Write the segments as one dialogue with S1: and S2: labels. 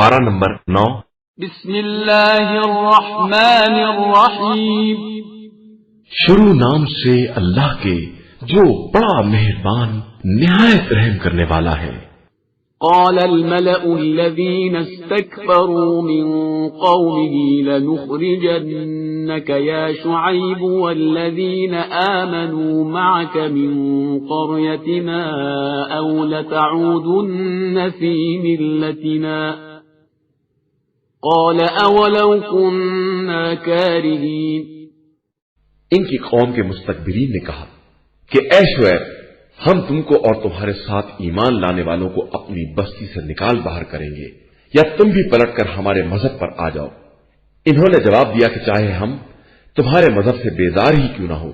S1: پارہ نمبر 9۔
S2: بسم اللہ الرحمن الرحیم۔
S1: شروع نام سے اللہ کے جو بڑا مہربان نہایت رحم کرنے والا ہے۔
S2: قال الملأ الذين استكبروا من قومه لنخرجنك يا شعيب والذين آمنوا معك من قريتنا أو لتعودن في ملتنا قال أولو كنا كارهين۔
S1: ان کی قوم کے مستکبرین نے کہا کہ اے شعیب، ہم تم کو اور تمہارے ساتھ ایمان لانے والوں کو اپنی بستی سے نکال باہر کریں گے، یا تم بھی پلٹ کر ہمارے مذہب پر آ جاؤ۔ انہوں نے جواب دیا کہ چاہے ہم تمہارے مذہب سے بیزار ہی کیوں نہ ہو۔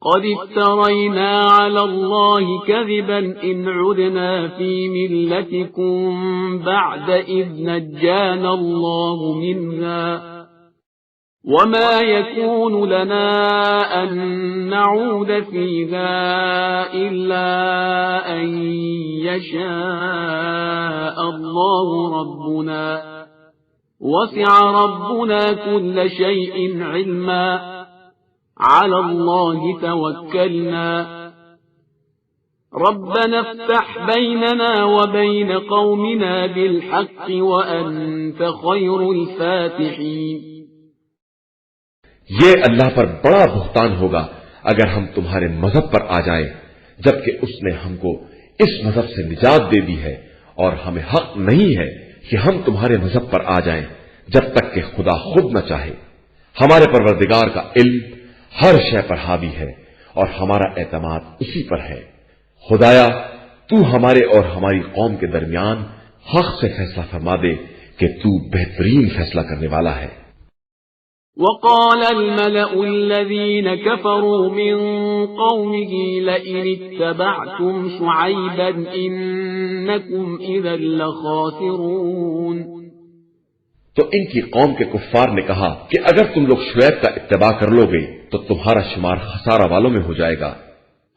S2: قد افترينا على الله كذبا إن عدنا في ملتكم بعد إذ نجانا الله منها وما يكون لنا أن نعود فيها إلا أن يشاء الله ربنا وسع ربنا كل شيء علما على الله توكلنا ربنا افتح بيننا وبين قومنا بالحق وأنت خير الفاتحين۔
S1: یہ اللہ پر بڑا بہتان ہوگا اگر ہم تمہارے مذہب پر آ جائیں، جبکہ اس نے ہم کو اس مذہب سے نجات دے دی ہے، اور ہمیں حق نہیں ہے کہ ہم تمہارے مذہب پر آ جائیں جب تک کہ خدا خود نہ چاہے۔ ہمارے پروردگار کا علم ہر شے پر حاوی ہے اور ہمارا اعتماد اسی پر ہے۔ خدایا تو ہمارے اور ہماری قوم کے درمیان حق سے فیصلہ فرما دے کہ تو بہترین فیصلہ کرنے والا ہے۔
S2: وقال الملأ الذين كفروا من قومه لئن اتبعتم شعيبا إنكم إذا لخاسرون۔
S1: تو ان کی قوم کے کفار نے کہا کہ اگر تم لوگ شعیب کا اتباع کر لو گے تو تمہارا شمار خسارہ والوں میں ہو جائے گا۔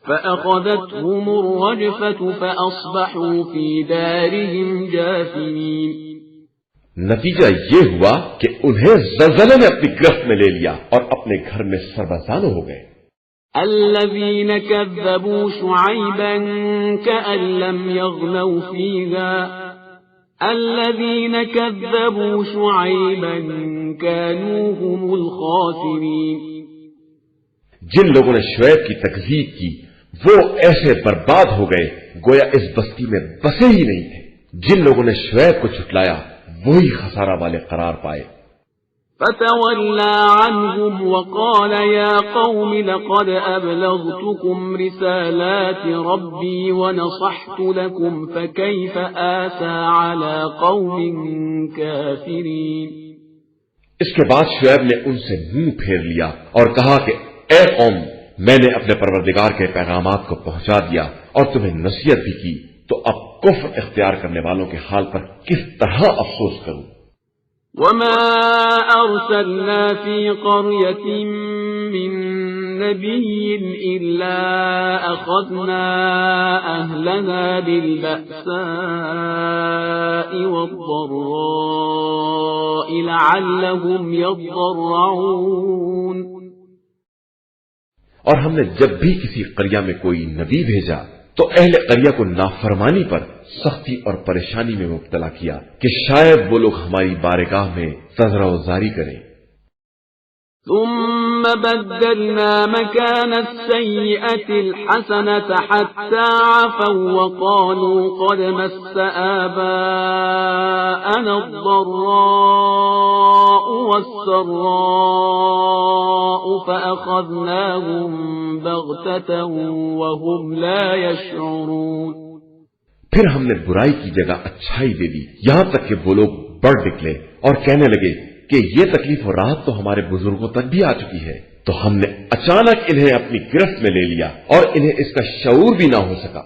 S2: فأخذتهم الرجفة فأصبحوا في دارهم جاثمين۔
S1: نتیجہ یہ ہوا کہ انہیں زلزلے نے اپنی گرفت میں لے لیا اور اپنے گھر میں سربزانو ہو گئے۔
S2: الذين كذبوا شعيبا كأن لم يغنوا فيها الذين كذبوا شعيبا كانوا هم الخاسرين۔
S1: جن لوگوں نے شعیب کی تکذیب کی وہ ایسے برباد ہو گئے گویا اس بستی میں بسے ہی نہیں تھے۔ جن لوگوں نے شعیب کو جھٹلایا وہی خسارہ والے قرار پائے۔
S2: فتولى عنهم وقال يا قوم لقد أبلغتكم رسالات ربي ونصحت لكم فكيف آسى على قوم كافرين۔
S1: اس کے بعد شعیب نے ان سے منہ پھیر لیا اور کہا کہ اے قوم، میں نے اپنے پروردگار کے پیغامات کو پہنچا دیا اور تمہیں نصیحت بھی کی، تو اب کفر اختیار کرنے والوں کے حال پر کس طرح افسوس کروں۔
S2: وما أرسلنا في قرية من نبي إلا أخذنا أهلها بالبأساء والضراء لعلهم يضرعون۔
S1: اور ہم نے جب بھی کسی قریہ میں کوئی نبی بھیجا تو اہل قریہ کو نافرمانی پر سختی اور پریشانی میں مبتلا کیا کہ شاید وہ لوگ ہماری بارگاہ میں تذرع و زاری کریں۔
S2: ثم بدلنا مكان السيئة الحسنة حتى عفوا وقالوا قد مس آباءنا الضراء والسراء فأخذناهم بغتة وهم لا يشعرون۔
S1: پھر ہم نے برائی کی جگہ اچھائی دے دی، یہاں تک کہ وہ لوگ بڑھ نکلے اور کہنے لگے کہ یہ تکلیف و راحت تو ہمارے بزرگوں تک بھی آ چکی ہے، تو ہم نے اچانک انہیں اپنی گرفت میں لے لیا اور انہیں اس کا شعور بھی نہ ہو سکا۔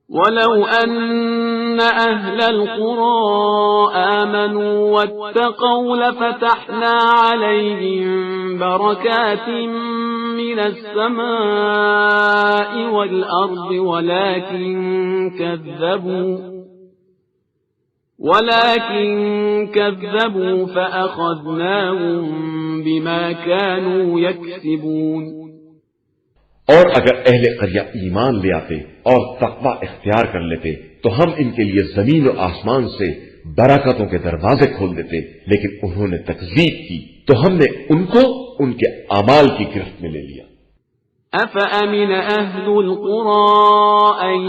S2: وَلَوْ أَنَّ أَهْلَ الْقُرَىٰ آمَنُوا وَاتَّقَوْا لَفَتَحْنَا عَلَيْهِمْ بَرَكَاتٍ مِّنَ السَّمَاءِ وَالْأَرْضِ وَلَٰكِن ولكن كذبوا فأخذناهم بما كانوا يكسبون.
S1: اور اگر اہل قریہ ایمان لے آتے اور تقوی اختیار کر لیتے تو ہم ان کے لیے زمین و آسمان سے برکتوں کے دروازے کھول دیتے، لیکن انہوں نے تکذیب کی تو ہم نے ان کو ان کے اعمال کی گرفت میں لے لیا۔
S2: أفأمن أهل القرى أن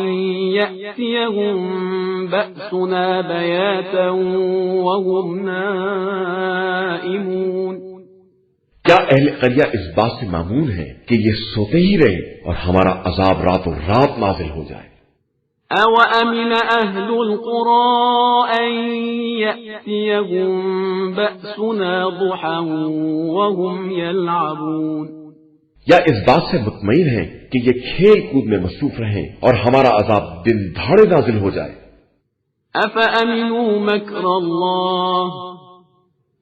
S2: يأتيهم بأسنا بياتا وهم نائمون؟
S1: کیا اہل قریہ اس بات سے مامون ہے کہ یہ سوتے ہی رہے اور ہمارا عذاب راتوں رات نازل ہو جائے؟
S2: أَوَأَمِنَ أَهْلُ الْقُرَىٰ أَن يَأْتِيَهُم بَأْسُنَا ضُحًى وَهُمْ يَلْعَبُونَ؟
S1: یا اس بات سے مطمئن ہیں کہ یہ کھیل کود میں مصروف رہیں اور ہمارا عذاب دن دھاڑے نازل ہو جائے؟
S2: أَفَأَمِنُوا مَكْرَ اللَّهِ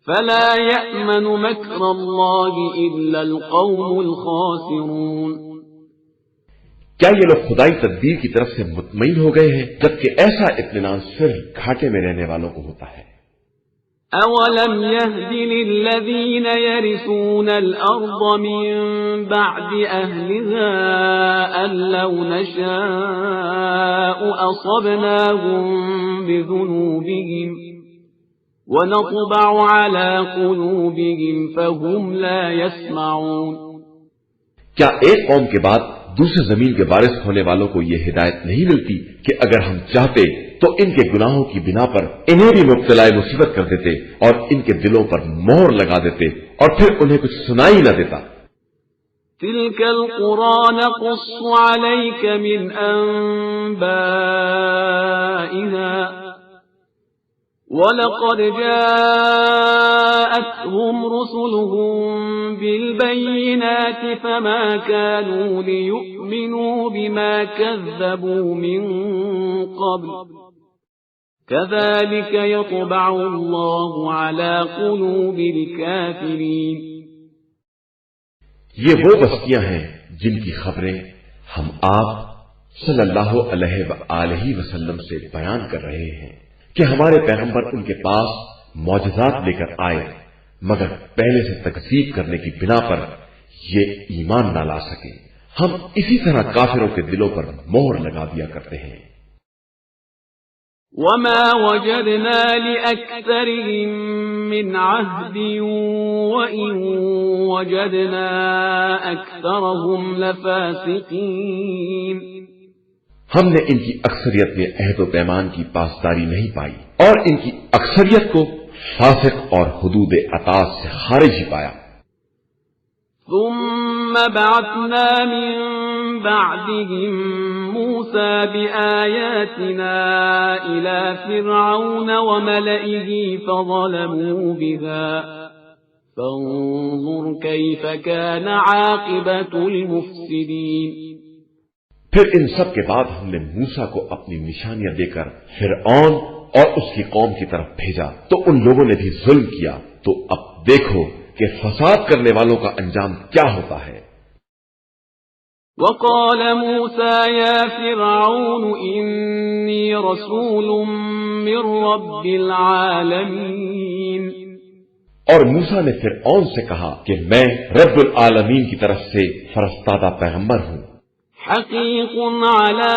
S2: فَلَا يَأْمَنُ مَكْرَ اللَّهِ إِلَّا الْقَوْمُ الْخَاسِرُونَ؟
S1: کیا یہ لوگ خدائی تدبیر کی طرف سے مطمئن ہو گئے ہیں، جبکہ ایسا اطمینان صرف گھاٹے میں رہنے والوں کو ہوتا ہے؟
S2: أَوَلَمْ يَهْدِ لِلَّذِينَ يَرِثُونَ الْأَرْضَ مِن بَعْدِ أَهْلِهَا أَن لَّوْ نَشَاءُ أَصَبْنَاهُم بِذُنُوبِهِمْ وَنَطْبَعُ عَلَىٰ قُلُوبِهِمْ فَهُمْ لَا يَسْمَعُونَ۔
S1: کیا ایک قوم کے بعد دوسرے زمین کے وارث ہونے والوں کو یہ ہدایت نہیں ملتی کہ اگر ہم چاہتے تو ان کے گناہوں کی بنا پر انہیں بھی مبتلا مصیبت کر دیتے اور ان کے دلوں پر مہر لگا دیتے اور پھر انہیں کچھ سنائی نہ دیتا۔
S2: تِلْكَ الْقُرَىٰ نَقُصُّ عَلَيْكَ مِنْ أَنبَائِهَا وَلَقَدْ جَاءَتْهُمْ رُسُلُهُم بِالْبَيِّنَاتِ فَمَا كَانُوا لِيُؤْمِنُوا بِمَا كَذَّبُوا مِن قَبْلُ كَذَلِكَ يَطْبَعُ اللَّهُ عَلَىٰ قُلُوبِ الْكَافِرِينَ۔
S1: یہ وہ بستیاں ہیں جن کی خبریں ہم آپ صلی اللہ علیہ وآلہ وسلم سے بیان کر رہے ہیں کہ ہمارے پیغمبر ان کے پاس معجزات لے کر آئے، مگر پہلے سے تکذیب کرنے کی بنا پر یہ ایمان نہ لا سکے۔ ہم اسی طرح کافروں کے دلوں پر مہر لگا دیا کرتے ہیں۔
S2: وَمَا وَجَدْنَا لِأَكْثَرِهِم مِّنْ عَهْدٍ وَإِن وَجَدْنَا أَكْثَرَهُمْ لَفَاسِقِينَ۔
S1: ہم نے ان کی اکثریت میں عہد و پیمان کی پاسداری نہیں پائی اور ان کی اکثریت کو فاسق اور حدود اطاعت سے خارج ہی پایا۔
S2: ثم بعثنا من بعدهم موسى بآياتنا إلى فرعون وملئه فظلموا بها فانظر كيف كان عاقبة المفسدين۔
S1: پھر ان سب کے بعد ہم نے موسیٰ کو اپنی نشانیاں دے کر فرعون اور اس کی قوم کی طرف بھیجا تو ان لوگوں نے بھی ظلم کیا، تو اب دیکھو کہ فساد کرنے والوں کا انجام کیا ہوتا ہے۔
S2: وقال موسى يا فرعون إني رسول من رب العالمين۔
S1: اور موسیٰ نے فرعون سے کہا کہ میں رب العالمین کی طرف سے فرستادہ پیغمبر ہوں۔
S2: حقيق على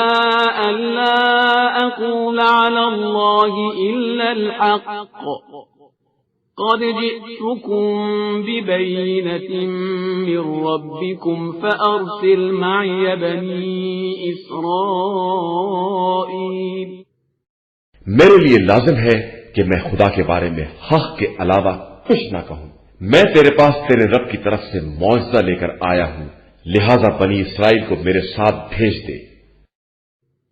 S2: أن لا أقول على الله إلا الحق قد جئتكم ببينة من ربكم فأرسل معي بني إسرائيل۔
S1: میرے لیے لازم ہے کہ میں خدا کے بارے میں حق کے علاوہ کچھ نہ کہوں۔ میں تیرے پاس تیرے رب کی طرف سے معجزہ لے کر آیا ہوں، لہذا بنی اسرائیل کو میرے ساتھ بھیج دے۔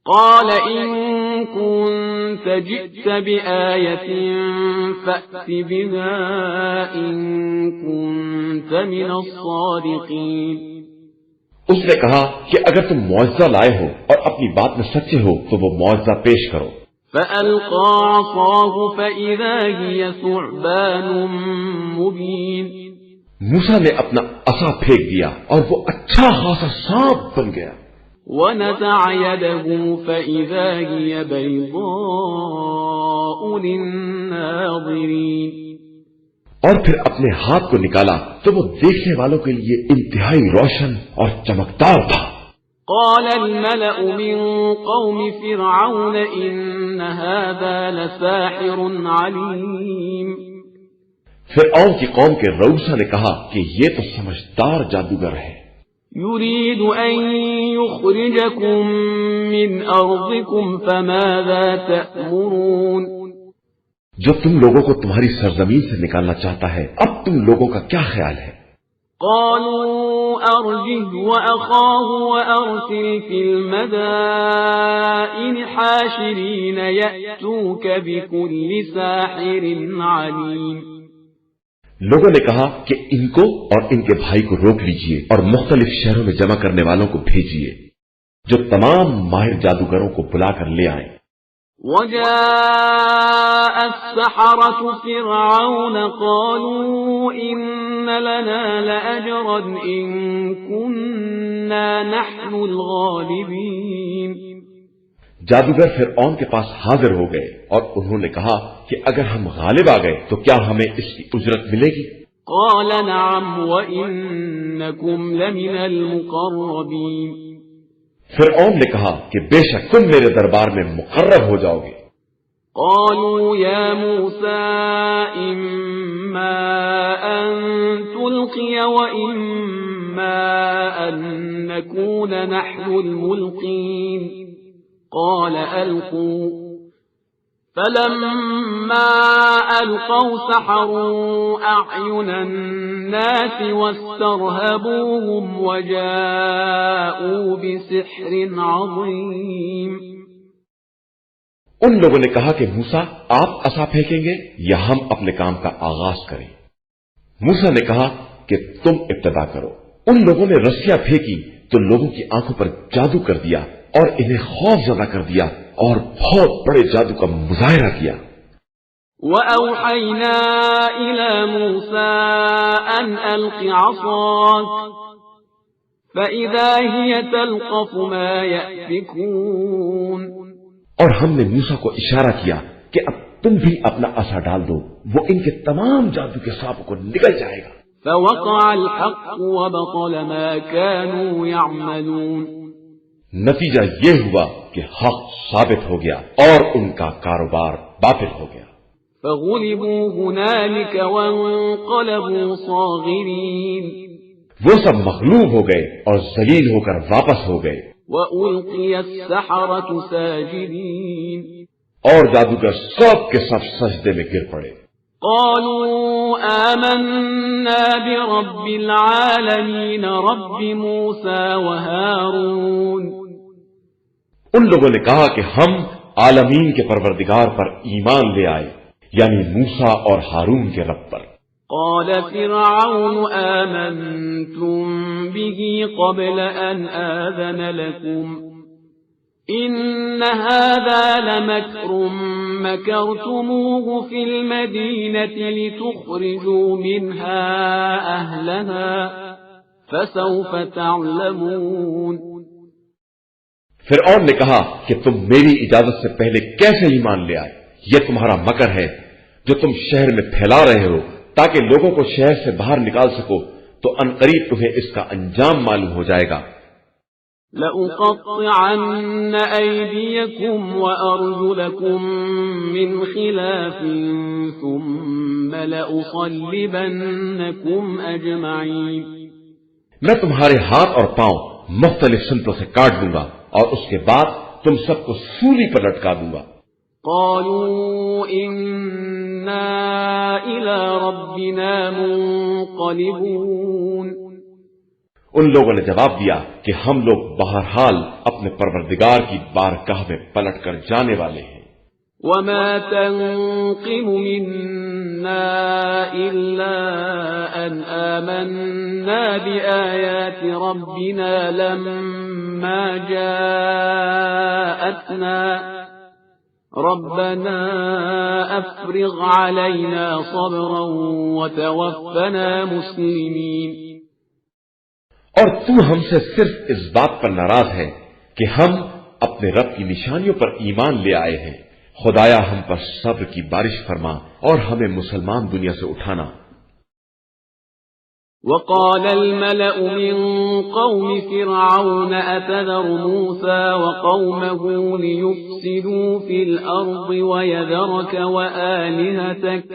S2: قال إن كنت جئت بآية فأت بها إن كنت من الصادقين۔
S1: اس نے کہا کہ اگر تم معجزہ لائے ہو اور اپنی بات میں سچے ہو تو وہ معجزہ پیش کرو۔
S2: فألقى عصاه فإذا هي ثعبان مبين۔
S1: موسیٰ نے اپنا عصا پھینک دیا اور وہ اچھا خاصا سانپ بن گیا۔
S2: ونزع يده فإذا هي بيضاء للناظرين.
S1: اور پھر اپنے ہاتھ کو نکالا تو وہ دیکھنے والوں کے لیے انتہائی روشن اور چمکدار تھا.
S2: قال الملأ من قوم فرعون إن هذا لساحر عليم.
S1: فرعون کی قوم کے رؤسا نے کہا کہ یہ تو سمجھدار جادوگر ہے.
S2: يريد أن يخرجكم من أرضكم فماذا تأمرون.
S1: جو تم لوگوں کو تمہاری سرزمین سے نکالنا چاہتا ہے اب تم لوگوں کا کیا خیال ہے؟
S2: قالوا أرجه وأخاه وأرسل في المدائن حاشرين يأتوك بكل ساحر عليم.
S1: لوگوں نے کہا کہ ان کو اور ان کے بھائی کو روک لیجئے اور مختلف شہروں میں جمع کرنے والوں کو بھیجیے جو تمام ماہر جادوگروں کو بلا کر لے آئیں.
S2: وجاء السحرة فرعون قالوا إن لنا لأجرا إن كنا نحن الغالبين.
S1: جادوگر فرعون کے پاس حاضر ہو گئے اور انہوں نے کہا کہ اگر ہم غالب آ گئے تو کیا ہمیں اس کی اجرت ملے گی؟
S2: قال نعم وإنكم لمن المقربين.
S1: فرعون نے کہا کہ بے شک تم میرے دربار میں مقرب ہو جاؤ گے.
S2: قالوا يا موسى إما أن تلقي وإما أن نكون نحن الملقين. قال ألقوا. فلما ألقوا سحروا أعين الناس واسترهبوهم وجاءوا بسحر عظيم.
S1: ان لوگوں نے کہا کہ موسیٰ آپ عصا پھینکیں گے یا ہم اپنے کام کا آغاز کریں؟ موسیٰ نے کہا کہ تم ابتدا کرو. ان لوگوں نے رسیاں پھینکی تو لوگوں کی آنکھوں پر جادو کر دیا اور انہیں خوف زدہ کر دیا اور بہت بڑے جادو کا مظاہرہ کیا.
S2: وَأَوْحَيْنَا إِلَى مُوسَىٰ أَنْ أَلْقِ عَصَاكَ فَإِذَا هِيَ تَلْقَفُ مَا يَأْفِكُونَ.
S1: اور ہم نے موسیٰ کو اشارہ کیا کہ اب تم بھی اپنا عصا ڈال دو، وہ ان کے تمام جادو کے سانپوں کو نگل جائے گا.
S2: فَوَقَعَ الْحَقُّ وَبَطَلَ مَا كَانُوا يَعْمَلُونَ.
S1: نتیجہ یہ ہوا کہ حق ثابت ہو گیا اور ان کا کاروبار باطل ہو گیا.
S2: فَغُلِبُوا هُنَالِكَ وَانقَلَبُوا صَاغِرِينَ.
S1: وہ سب مغلوب ہو گئے اور ذلیل ہو کر واپس ہو گئے.
S2: وَأُلْقِيَ السَّحَرَةُ سَاجِدِينَ.
S1: اور جادوگر سب کے سب سجدے میں گر پڑے.
S2: قالوا آمنا برب العالمين رب موسى وهارون.
S1: ان لوگوں نے کہا کہ ہم عالمین کے پروردگار پر ایمان لے آئے، یعنی موسیٰ اور ہارون کے رب پر.
S2: قال فرعون آمنتم به قبل أن آذن لكم إن هذا لمكر مكرتموه في المدينة لتخرجوا منها أهلها فسوف تعلمون.
S1: فرعون نے کہا کہ تم میری اجازت سے پہلے کیسے ایمان لے آئے؟ یہ تمہارا مکر ہے جو تم شہر میں پھیلا رہے ہو تاکہ لوگوں کو شہر سے باہر نکال سکو، تو عنقریب تمہیں اس کا انجام معلوم ہو جائے گا.
S2: لَأُقَطِّعَنَّ أَيْدِيَكُمْ وَأَرْجُلَكُمْ مِنْ خِلَافٍ ثُمَّ لَأُصَلِّبَنَّكُمْ أَجْمَعِينَ.
S1: میں تمہارے ہاتھ اور پاؤں مختلف سمتوں سے کاٹ دوں گا اور اس کے بعد تم سب کو سولی پر لٹکا دوں گا.
S2: قالوا إنا إلى ربنا منقلبون.
S1: ان لوگوں نے جواب دیا کہ ہم لوگ بہرحال اپنے پروردگار کی بارگاہ میں پلٹ کر جانے والے ہیں.
S2: وما تنقم منا إلا أن آمنا بآيات ربنا لما جاءتنا ربنا أفرغ علينا صبرا وتوفنا مسلمين.
S1: اور تو ہم سے صرف اس بات پر ناراض ہے کہ ہم اپنے رب کی نشانیوں پر ایمان لے آئے ہیں، خدایا ہم پر صبر کی بارش فرما اور ہمیں مسلمان دنیا سے اٹھانا۔
S2: وقال الملأ من قوم فرعون أتذر موسى وقومه ليفسدوا في الأرض ويذرك وآلهتك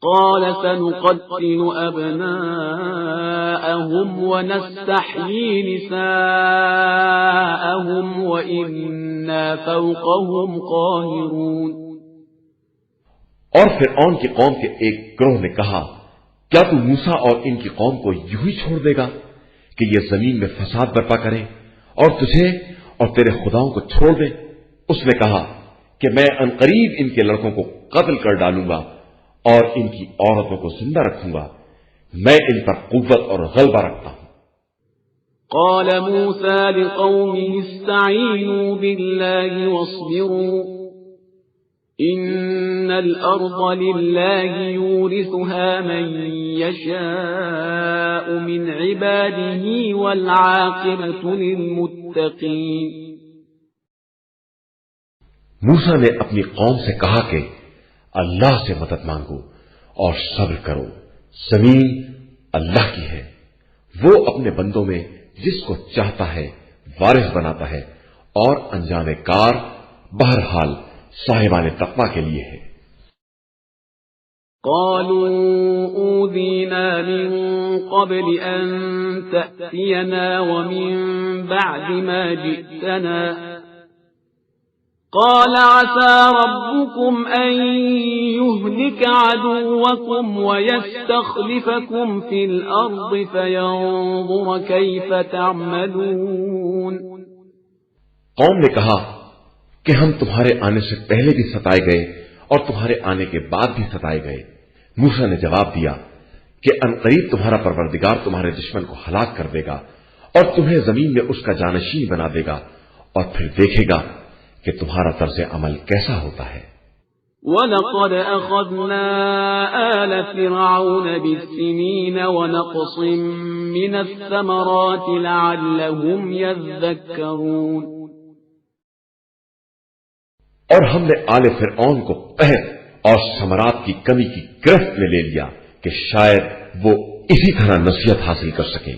S2: قال سنقتل أبناءهم ونستحيي نساءهم وإنا فوقهم قاهرون۔
S1: اور فرعون کی قوم کے ایک گروہ نے کہا، کیا تو موسیٰ اور ان کی قوم کو یوں ہی چھوڑ دے گا کہ یہ زمین میں فساد برپا کریں اور تجھے اور تیرے خداؤں کو چھوڑ دیں؟ اس نے کہا کہ میں عنقریب ان کے لڑکوں کو قتل کر ڈالوں گا اور ان کی عورتوں کو زندہ رکھوں گا، میں ان پر قوت اور غلبہ رکھتا ہوں۔
S2: قال موسى لقومه استعينوا بالله واصبروا إن الأرض لله يورثها من يشاء من عباده والعاقبة للمتقين۔
S1: موسیٰ نے اپنی قوم سے کہا کہ اللہ سے مدد مانگو اور صبر کرو، زمین اللہ کی ہے، وہ اپنے بندوں میں جس کو چاہتا ہے وارث بناتا ہے، اور انجام کار بہرحال صاحبان تقوی کے لیے ہے۔
S2: قالوا أوذينا من قبل أن تأتينا ومن بعد ما جئتنا قال عسى ربكم أن يهلك عدوكم ويستخلفكم في الأرض فينظر كيف تعملون۔
S1: قوم نے کہا کہ ہم تمہارے آنے سے پہلے بھی ستائے گئے اور تمہارے آنے کے بعد بھی ستائے گئے۔ موسیٰ نے جواب دیا کہ عنقریب تمہارا پروردگار تمہارے دشمن کو ہلاک کر دے گا اور تمہیں زمین میں اس کا جانشین بنا دے گا، اور پھر دیکھے گا کہ تمہارا طرز عمل کیسا ہوتا ہے۔
S2: وَلَقَدْ أَخَذْنَا آلَ فِرْعَوْنَ بِالسِّنِينَ وَنَقْصٍ مِّنَ الثَّمَرَاتِ لَعَلَّهُمْ يَذَّكَّرُونَ۔
S1: اور ہم نے آل فرعون کو قحط اور ثمرات کی کمی کی گرفت میں لے لیا کہ شاید وہ اسی طرح نصیحت حاصل کر سکیں۔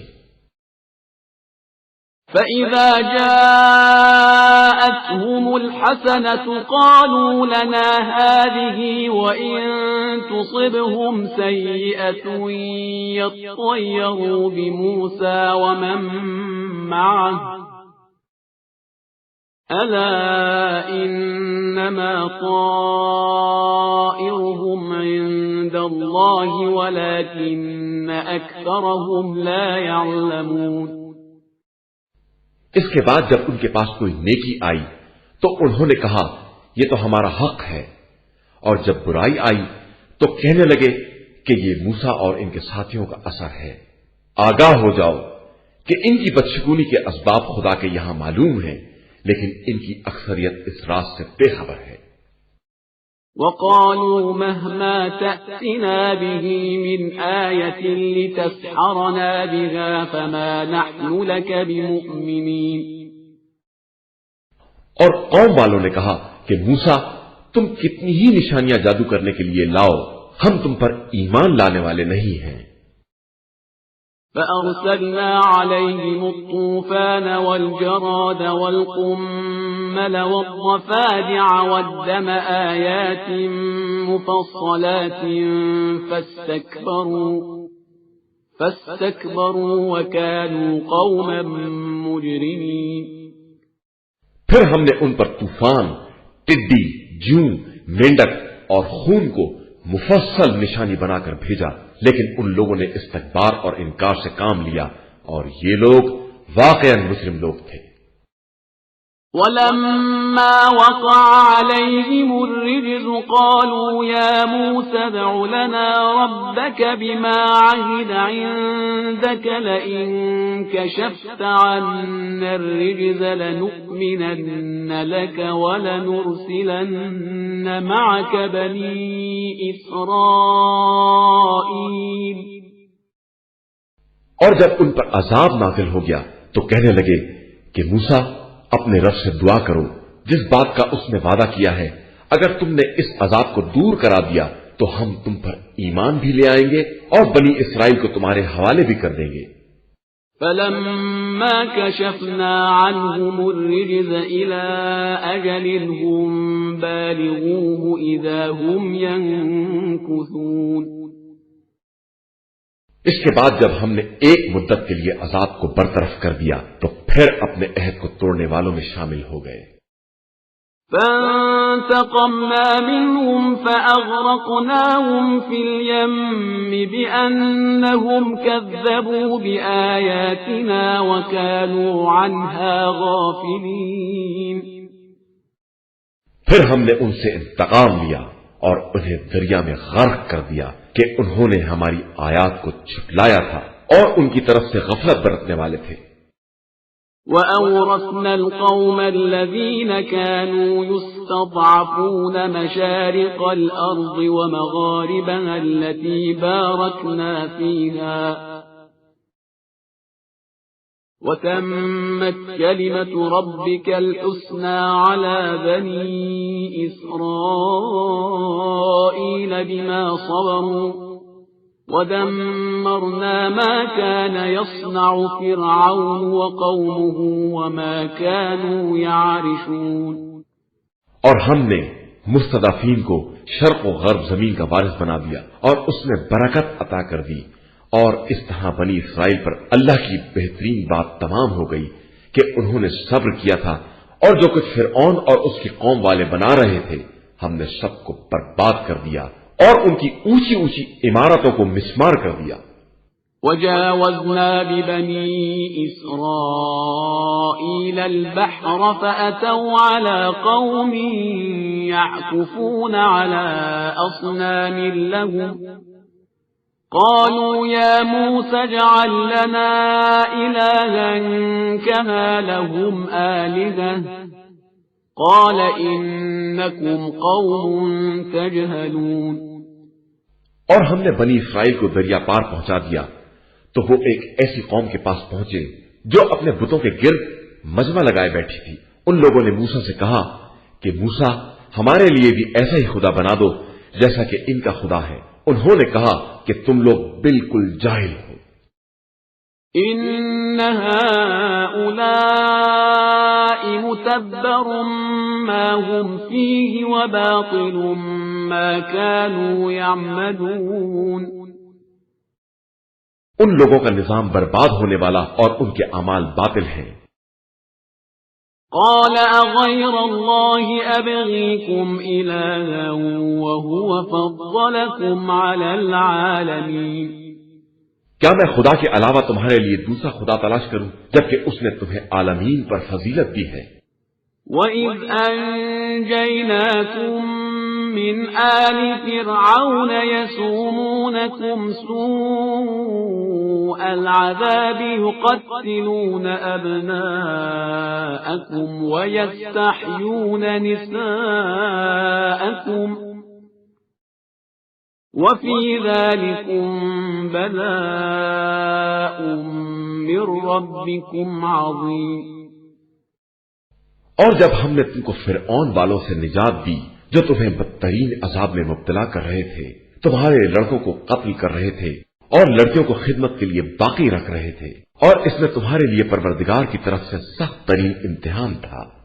S2: فَإِذَا جَاءَتْهُمُ الْحَسَنَةُ قَالُوا لَنَا هَٰذِهِ وَإِن تُصِبْهُمْ سَيِّئَةٌ يَطَّيَّرُوا بِمُوسَىٰ وَمَن مَّعَهُ أَلَا إِنَّمَا طَائِرُهُمْ عِندَ اللَّهِ وَلَٰكِنَّ أَكْثَرَهُمْ لَا يَعْلَمُونَ۔
S1: اس کے بعد جب ان کے پاس کوئی نیکی آئی تو انہوں نے کہا یہ تو ہمارا حق ہے، اور جب برائی آئی تو کہنے لگے کہ یہ موسیٰ اور ان کے ساتھیوں کا اثر ہے۔ آگاہ ہو جاؤ کہ ان کی بدشگونی کے اسباب خدا کے یہاں معلوم ہیں، لیکن ان کی اکثریت اس راز سے بے خبر ہے۔
S2: وَقَالُوا مَهْمَا تَأْتِنَا بِهِ مِنْ آيَةٍ لِتَسْحَرَنَا بِهَا فَمَا نَحْنُ لَكَ بِمُؤْمِنِينَ۔
S1: اور قوم والوں نے کہا کہ موسیٰ تم کتنی ہی نشانیاں جادو کرنے کے لیے لاؤ، ہم تم پر ایمان لانے والے نہیں ہیں۔
S2: فَأَرْسَلْنَا عَلَيْهِمُ الطُّوفَانَ وَالْجَرَادَ وَالْقُمَّلَ وَالضَّفَادِعَ وَالدَّمَ آيَاتٍ مُفَصَّلَاتٍ فَاسْتَكْبَرُوا وَكَانُوا قَوْمًا مُجْرِمِينَ۔
S1: پھر ہم نے ان پر طوفان، ٹڈی، جوں، مینڈک اور خون کو مفصل نشانی بنا کر بھیجا، لیکن ان لوگوں نے استکبار اور انکار سے کام لیا، اور یہ لوگ واقعاً مجرم لوگ تھے۔
S2: وَلَمَّا وَقَعَ عَلَيْهِمُ الرِّجْزُ قَالُوا يَا مُوسَى ادْعُ لَنَا رَبَّكَ بِمَا عَهِدَ عِندَكَ لَئِن كَشَفْتَ عَنَّا الرِّجْزَ لَنُؤْمِنَنَّ لَكَ وَلَنُرْسِلَنَّ مَعَكَ بَنِي إِسْرَائِيلَ۔
S1: اور جب ان پر عذاب نازل ہو گیا تو کہنے لگے کہ موسیٰ اپنے رب سے دعا کرو جس بات کا اس نے وعدہ کیا ہے، اگر تم نے اس عذاب کو دور کرا دیا تو ہم تم پر ایمان بھی لے آئیں گے اور بنی اسرائیل کو تمہارے حوالے بھی کر دیں گے۔
S2: فَلَمَّا كَشَفْنَا عَنْهُمُ الرِّجْزَ إِلَىٰ أَجَلٍ هُمْ بَالِغُوهُ إِذَا هُمْ يَنكُثُونَ۔
S1: اس کے بعد جب ہم نے ایک مدت کے لیے عذاب کو برطرف کر دیا تو پھر اپنے عہد کو توڑنے والوں میں شامل ہو گئے۔
S2: فانتقمنا منهم فأغرقناهم في اليم بأنهم كذبوا بآياتنا وكانوا عنها غافلين۔
S1: پھر ہم نے ان سے انتقام لیا اور انہیں دریا میں غرق کر دیا کہ انہوں نے ہماری آیات کو جھٹلایا تھا اور ان کی طرف سے غفلت برتنے والے تھے۔
S2: وَأَوْرَثْنَا الْقَوْمَ الَّذِينَ كَانُوا يُسْتَضْعَفُونَ مَشَارِقَ الْأَرْضِ وَمَغَارِبَهَا الَّتِي بَارَكْنَا فِيهَا وَتَمَّتْ كَلِمَةُ رَبِّكَ الْحُسْنَى عَلَى بَنِي إِسْرَائِيلَ بِمَا صَبَرُوا وَدَمَّرْنَا مَا كَانَ يَصْنَعُ فِرْعَوْنُ وَقَوْمُهُ وَمَا كَانُوا يَعْرِشُونَ۔
S1: اور ہم نے مستضعفین کو شرق و غرب زمین کا وارث بنا دیا اور اس میں برکت عطا کر دی، اور اس طرح بنی اسرائیل پر اللہ کی بہترین بات تمام ہو گئی کہ انہوں نے صبر کیا تھا، اور جو کچھ فرعون اور اس کی قوم والے بنا رہے تھے ہم نے سب کو برباد کر دیا اور ان کی اونچی اونچی عمارتوں کو مسمار کر دیا۔
S2: وَجَاوَزْنَا بِبَنِي إِسْرَائِيلَ الْبَحْرَ فَأَتَوْا عَلَى قَوْمٍ يَعْكُفُونَ عَلَى أَصْنَامٍ لَهُمْ قَالُوا يَا مُوسَى اجْعَل لَّنَا إِلَٰهًا كَمَا لَهُمْ آلِهَةٌ قال انکم قوم تجہلون۔
S1: اور ہم نے بنی اسرائیل کو دریا پار پہنچا دیا تو وہ ایک ایسی قوم کے پاس پہنچے جو اپنے بتوں کے گرد مجمع لگائے بیٹھی تھی۔ ان لوگوں نے موسیٰ سے کہا کہ موسیٰ ہمارے لیے بھی ایسا ہی خدا بنا دو جیسا کہ ان کا خدا ہے۔ انہوں نے کہا کہ تم لوگ بالکل جاہل ہو۔
S2: ان هؤلاء متبر ما هم فيه وباطل ما كانوا يعملون۔
S1: ان لوگوں کا نظام برباد ہونے والا اور ان کے اعمال باطل ہیں۔
S2: قال اغير الله ابغيكم الها وهو فضلكم على العالمين۔
S1: کیا میں خدا کے علاوہ تمہارے لیے دوسرا خدا تلاش کروں جبکہ اس نے تمہیں عالمین پر فضیلت دی ہے۔
S2: وَإِذْ أَنْجَيْنَاكُمْ مِنْ آلِ فِرْعَوْنَ يَسُومُونَكُمْ سُوءَ الْعَذَابِ يُقَتِّلُونَ أَبْنَاءَكُمْ وَيَسْتَحْيُونَ نِسَاءَكُمْ وَفِي ذَلِكُمْ بَلَاءٌ مِّن رَّبِّكُمْ عَظِيمٌ۔
S1: اور جب ہم نے تم کو فرعون والوں سے نجات دی جو تمہیں بدترین عذاب میں مبتلا کر رہے تھے، تمہارے لڑکوں کو قتل کر رہے تھے اور لڑکیوں کو خدمت کے لیے باقی رکھ رہے تھے، اور اس میں تمہارے لیے پروردگار کی طرف سے سخت ترین امتحان تھا۔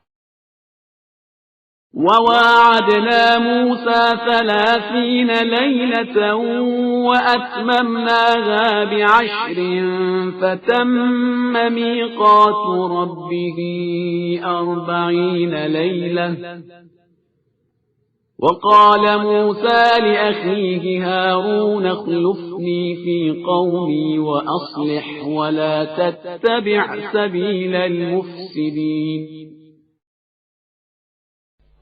S2: وَوَاعَدْنَا مُوسَى 30 لَيْلَةً وَأَتْمَمْنَاهَا ب10 فَتَمَّ مِيقَاتُ رَبِّهِ 40 لَيْلَةً وَقَالَ مُوسَى لِأَخِيهِ هَارُونَ اخْلُفْنِي فِي قَوْمِي وَأَصْلِحْ وَلَا تَتَّبِعْ سَبِيلَ الْمُفْسِدِينَ۔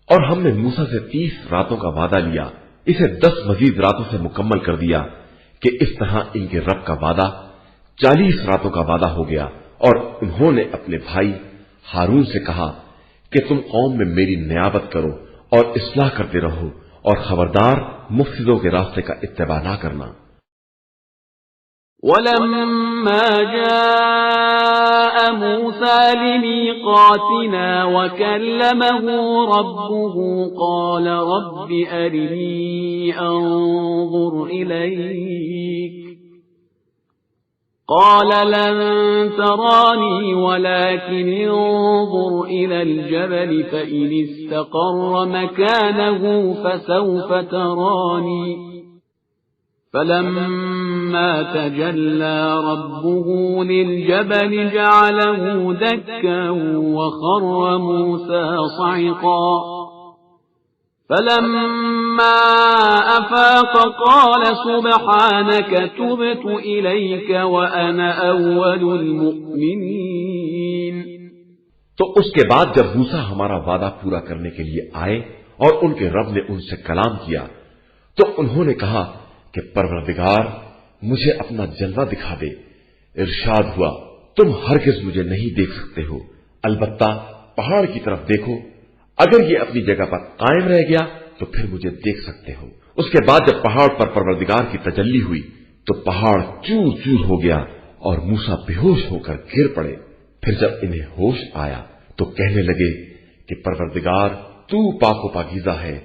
S1: اور ہم نے موسیٰ سے 30 راتوں کا وعدہ لیا، اسے 10 مزید راتوں سے مکمل کر دیا کہ اس طرح ان کے رب کا وعدہ 40 راتوں کا وعدہ ہو گیا۔ اور انہوں نے اپنے بھائی ہارون سے کہا کہ تم قوم میں میری نیابت کرو اور اصلاح کرتے رہو، اور خبردار مفسدوں کے راستے کا اتباع نہ کرنا۔
S2: ولما جاء موسى لميقاتنا وكلمه ربه قال رب أرني أنظر إليك قال لن تراني ولكن انظر إلى الجبل فإن استقر مكانه فسوف تراني فلما تجلى ربه للجبل جعله دكا وخر موسى صعقا فلما أفاق قال سبحانك تبت إليك وأنا أول المؤمنين.
S1: تو اس کے بعد جب موسیٰ ہمارا وعدہ پورا کرنے کے لیے آئے اور ان کے رب نے ان سے کلام کیا تو انہوں نے کہا کہ پروردگار مجھے اپنا جلوہ دکھا دے. ارشاد ہوا تم ہرگز مجھے نہیں دیکھ سکتے ہو، البتہ پہاڑ کی طرف دیکھو، اگر یہ اپنی جگہ پر قائم رہ گیا تو پھر مجھے دیکھ سکتے ہو. اس کے بعد جب پہاڑ پر پروردگار کی تجلی ہوئی تو پہاڑ چور چور ہو گیا اور موسیٰ بے ہوش ہو کر گر پڑے. پھر جب انہیں ہوش آیا تو کہنے لگے کہ پروردگار تو پاک و پاکیزہ ہے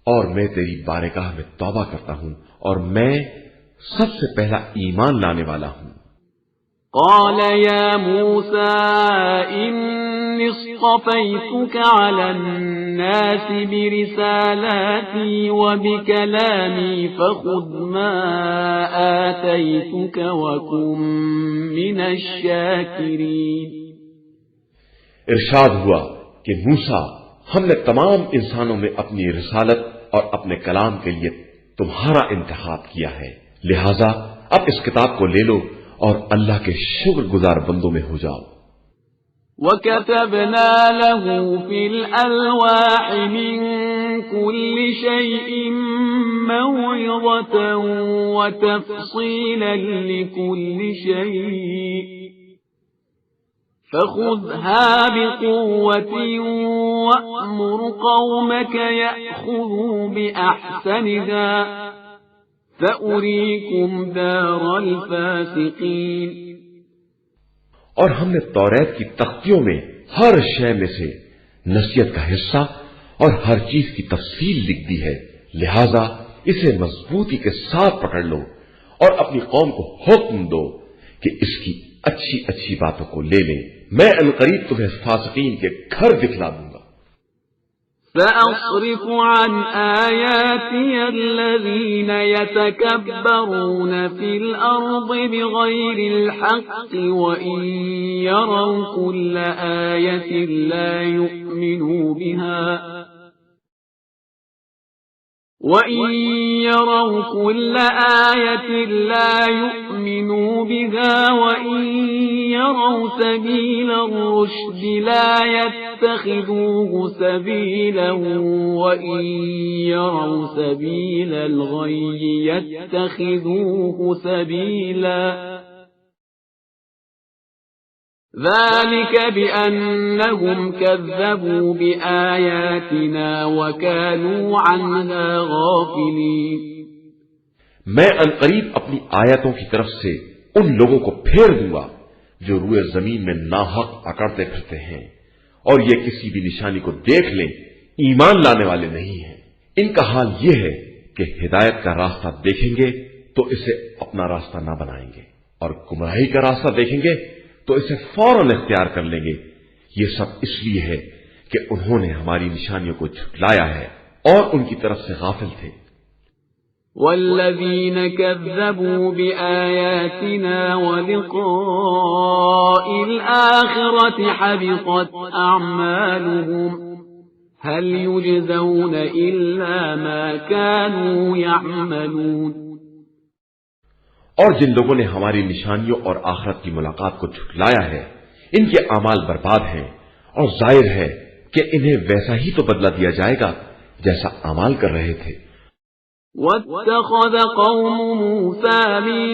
S1: اور میں تیری بارگاہ میں توبہ کرتا ہوں اور میں سب سے پہلا ایمان لانے والا ہوں.
S2: قال يا موسى إني اصطفيتك على الناس برسالاتي وبكلامي فخذ ما آتيتك وكن من الشاكرين.
S1: ارشاد ہوا کہ موسیٰ ہم نے تمام انسانوں میں اپنی رسالت اور اپنے کلام کے لیے تمہارا انتخاب کیا ہے، لہذا اب اس کتاب کو لے لو اور اللہ کے شکر گزار بندوں میں ہو جاؤ.
S2: وَكَتَبْنَا لَهُ فِي الْأَلْوَاحِ مِنْ كُلِّ شَيْءٍ مَوْعِظَةً وَتَفْصِيلًا لِكُلِّ شَيْءٍ فَخُذْهَا بِقُوَّةٍ وَأْمُرْ قَوْمَكَ يَأْخُذُوا بِأَحْسَنِهَا سَأُرِيكُمْ دَارَ الْفَاسِقِينَ.
S1: اور ہم نے توریت کی تختیوں میں ہر شے میں سے نصیحت کا حصہ اور ہر چیز کی تفصیل لکھ دی ہے، لہذا اسے مضبوطی کے ساتھ پکڑ لو اور اپنی قوم کو حکم دو کہ اس کی اچھی اچھی باتوں کو لے لیں. میں عنقریب تمہیں فاسقین کے گھر دکھلا دوں گا.
S2: سأصرف عن آياتي الذين يتكبرون في الأرض بغير الحق وإن يروا كل آية لا يؤمنوا بها وَإِن يَرَوْا كُلَّ آيَةٍ لَا يُؤْمِنُوا بِهَا وَإِن يَرَوْا سَبِيلَ الرُّشْدِ لَا يَتَّخِذُوهُ سَبِيلًا وَإِن يَرَوْا سَبِيلَ الْغَيِّ يَتَّخِذُوهُ سَبِيلًا ذَلِكَ بِأَنَّهُمْ كَذَّبُوا بِآيَاتِنَا وَكَانُوا عَنْهَا غَافِلِينَ.
S1: میں عنقریب اپنی آیتوں کی طرف سے ان لوگوں کو پھیر دوں گا جو روئے زمین میں ناحق اکڑتے پھرتے ہیں اور یہ کسی بھی نشانی کو دیکھ لیں ایمان لانے والے نہیں ہیں. ان کا حال یہ ہے کہ ہدایت کا راستہ دیکھیں گے تو اسے اپنا راستہ نہ بنائیں گے اور گمراہی کا راستہ دیکھیں گے تو اسے فوراً اختیار کر لیں گے. یہ سب اس لیے ہے کہ انہوں نے ہماری نشانیوں کو جھٹلایا ہے اور ان کی طرف سے غافل تھے.
S2: والذین کذبوا بآیاتنا ولقاء الآخرة حبطت اعمالهم هل يجزون الا ما كانوا يعملون.
S1: اور جن لوگوں نے ہماری نشانیوں اور آخرت کی ملاقات کو جھٹلایا ہے ان کے اعمال برباد ہیں اور ظاہر ہے کہ انہیں ویسا ہی تو بدلہ دیا جائے گا جیسا اعمال کر رہے تھے.
S2: وَاتَّخَذَ قَوْمُ مُوسَى مِن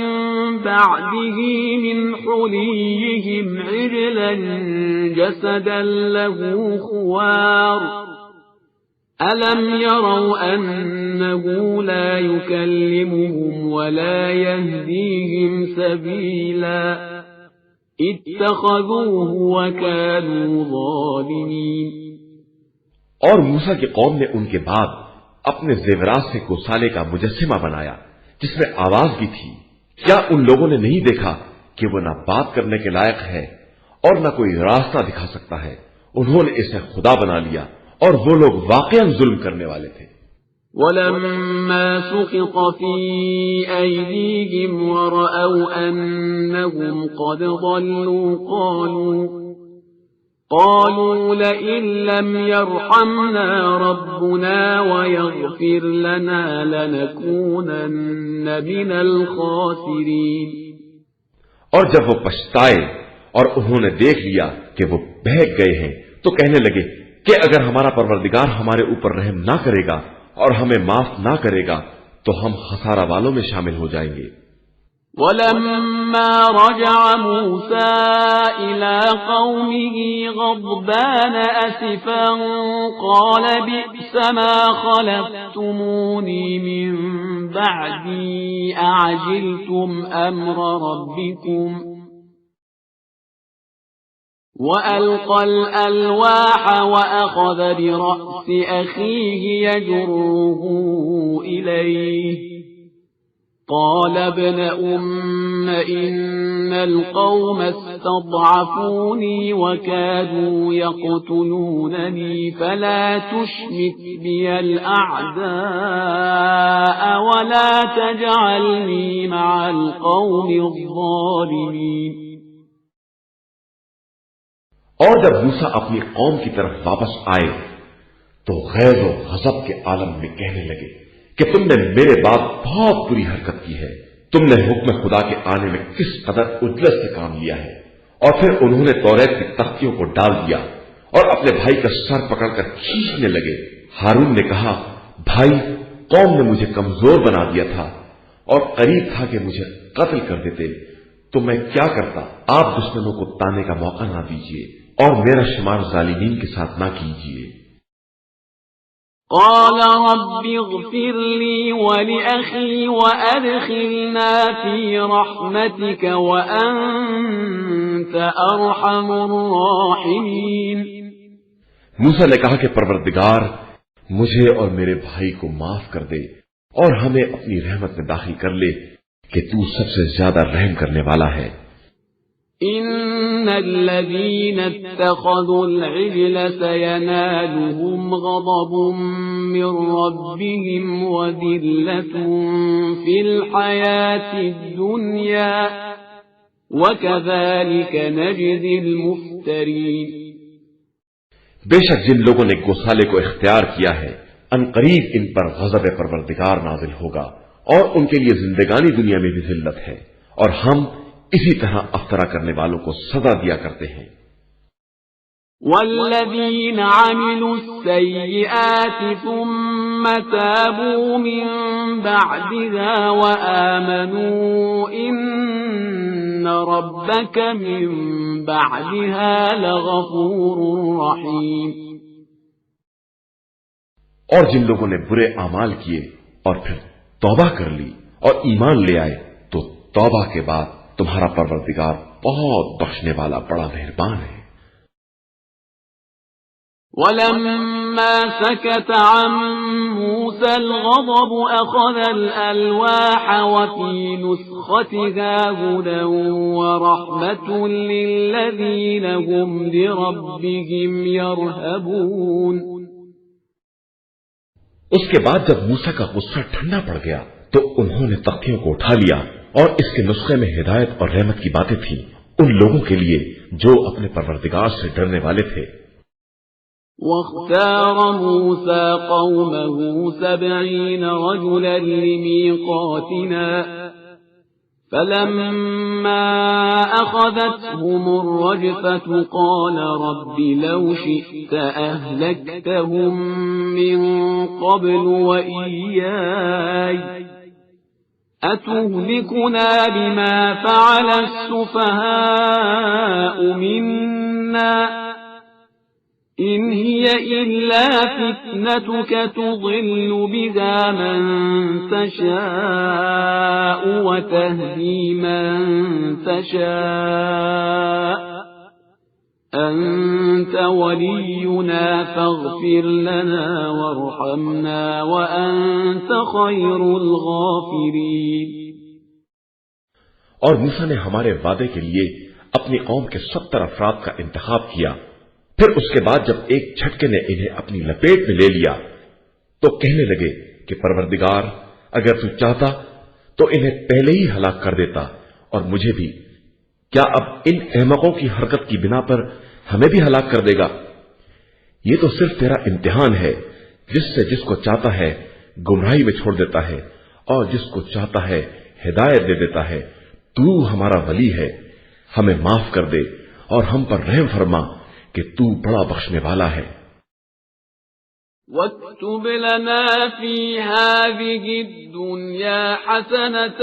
S2: بَعْدِهِ مِنْ حُلِيِّهِمْ عِجْلًا جَسَدًا لَهُ خُوَارٌ أَلَمْ يَرَوْا أَنَّ أنه لا يكلمهم ولا يهديهم سبيلا اتخذوه وكانوا ظالمين۔
S1: اور موسیٰ کی قوم نے ان کے بعد اپنے زیورات سے گوسالے کا مجسمہ بنایا جس میں آواز بھی تھی۔ کیا ان لوگوں نے نہیں دیکھا کہ وہ نہ بات کرنے کے لائق ہے اور نہ کوئی راستہ دکھا سکتا ہے؟ انہوں نے اسے خدا بنا لیا اور وہ لوگ واقعا ظلم کرنے والے تھے۔
S2: وَلَمَّا سُقِطَ فِي أَيْدِيهِمْ وَرَأَوْا أَنَّهُمْ قَدْ ضَلُّوا قَالُوا لَئِن لَّمْ يَرْحَمْنَا رَبُّنَا وَيَغْفِرْ لَنَا لَنَكُونَنَّ مِنَ الْخَاسِرِينَ۔
S1: اور جب وہ پچھتائے اور انہوں نے دیکھ لیا کہ وہ بہک گئے ہیں تو کہنے لگے کہ اگر ہمارا پروردگار ہمارے اوپر رحم نہ کرے گا اور ہمیں معاف نہ کرے گا تو ہم خسارہ والوں میں شامل ہو جائیں گے۔
S2: وَلَمَّا رَجَعَ مُوسَىٰ إِلَىٰ قَوْمِهِ غَضْبَانَ أَسِفًا قَالَ بِئْسَ مَا خَلَفْتُمُونِي مِن بَعْدِي أَعَجِلْتُمْ أَمْرَ رَبِّكُمْ وَأَلْقَى الْأَلْوَاحَ وَأَخَذَ بِرَأْسِ أَخِيهِ يَجُرُّهُ إِلَيْهِ قَالَ ابْنَ أُمَّ إِنَّ الْقَوْمَ اسْتَضْعَفُونِي وَكَادُوا يَقْتُلُونَنِي فَلَا تُشْمِتْ بِيَ الْأَعْدَاءَ وَلَا تَجْعَلْنِي مَعَ الْقَوْمِ الظَّالِمِينَ۔
S1: اور جب موسیٰ اپنی قوم کی طرف واپس آئے تو غیظ و غضب کے عالم میں کہنے لگے کہ تم نے میرے بعد بہت بری حرکت کی ہے۔ تم نے حکم خدا کے آنے میں کس قدر عجلت سے کام لیا ہے۔ اور پھر انہوں نے توریت کی تختیوں کو ڈال دیا اور اپنے بھائی کا سر پکڑ کر کھینچنے لگے۔ ہارون نے کہا، بھائی، قوم نے مجھے کمزور بنا دیا تھا اور قریب تھا کہ مجھے قتل کر دیتے، تو میں کیا کرتا؟ آپ دشمنوں کو تانے کا موقع نہ دیجیے اور میرا شمار ظالمین کے ساتھ نہ کیجیے۔
S2: قال رب اغفر لي ولأخي وأدخلنا في رحمتك وأنت أرحم الراحمين۔
S1: موسیٰ نے کہا کہ پروردگار، مجھے اور میرے بھائی کو معاف کر دے اور ہمیں اپنی رحمت میں داخل کر لے کہ تو سب سے زیادہ رحم کرنے والا ہے۔
S2: ان الذين اتخذوا العجل سينالهم غضب من ربهم وذلة في الحياة الدنيا وكذلك نجزي المفترين۔
S1: بے شک جن لوگوں نے گوسالے کو اختیار کیا ہے ان قریب ان پر غضب پروردگار نازل ہوگا اور ان کے لیے زندگانی دنیا میں بھی ذلت ہے، اور ہم اسی طرح افطرا کرنے والوں کو سزا دیا کرتے ہیں۔
S2: والذین عملوا السیئات ثم تابوا من بعدها وآمنوا ان ربک من بعدها لغفور رحیم۔ اور
S1: جن لوگوں نے برے اعمال کیے اور پھر توبہ کر لی اور ایمان لے آئے تو توبہ کے بعد تمہارا پروردگار بہت بخشنے والا بڑا مہربان ہے۔
S2: وَلَمَّا سَكَتَ عَن مُوسَى الْغَضَبُ أَخَذَ الْأَلْوَاحَ وَفِي نُسْخَتِهَا هُدًى وَرَحْمَةٌ لِّلَّذِينَ هُمْ لِرَبِّهِمْ يَرْهَبُونَ۔
S1: اس کے بعد جب موسیٰ کا غصہ ٹھنڈا پڑ گیا تو انہوں نے تختیوں کو اٹھا لیا اور اس کے نسخے میں ہدایت اور رحمت کی باتیں تھیں ان لوگوں کے لیے جو اپنے پروردگار سے ڈرنے والے تھے۔
S2: واختار موسى قومه 70 رجلا لميقاتنا فلما أخذتهم الرجفة قال رب لو شئت أهلكتهم من قبل وإياي أتهلكنا بما فعل السفهاء منا إن هي إلا فتنتك تضل بها من تشاء وتهدي من تشاء أنت ولينا فاغفر لنا وارحمنا وأنت خير الغافرين۔
S1: اور موسیٰ نے ہمارے وعدے کے لیے اپنی قوم کے 70 افراد کا انتخاب کیا، پھر اس کے بعد جب ایک جھٹکے نے انہیں اپنی لپیٹ میں لے لیا تو کہنے لگے کہ پروردگار اگر تو چاہتا تو انہیں پہلے ہی ہلاک کر دیتا اور مجھے بھی، کیا اب ان احمقوں کی حرکت کی بنا پر ہمیں بھی ہلاک کر دے گا؟ یہ تو صرف تیرا امتحان ہے، جس سے جس کو چاہتا ہے گمراہی میں چھوڑ دیتا ہے اور جس کو چاہتا ہے ہدایت دے دیتا ہے۔ تو ہمارا ولی ہے، ہمیں معاف کر دے اور ہم پر رحم فرما کہ تو بڑا بخشنے والا ہے۔
S2: وَاكْتُبْ لَنَا فِي هَذِهِ الدُّنْيَا حَسَنَةً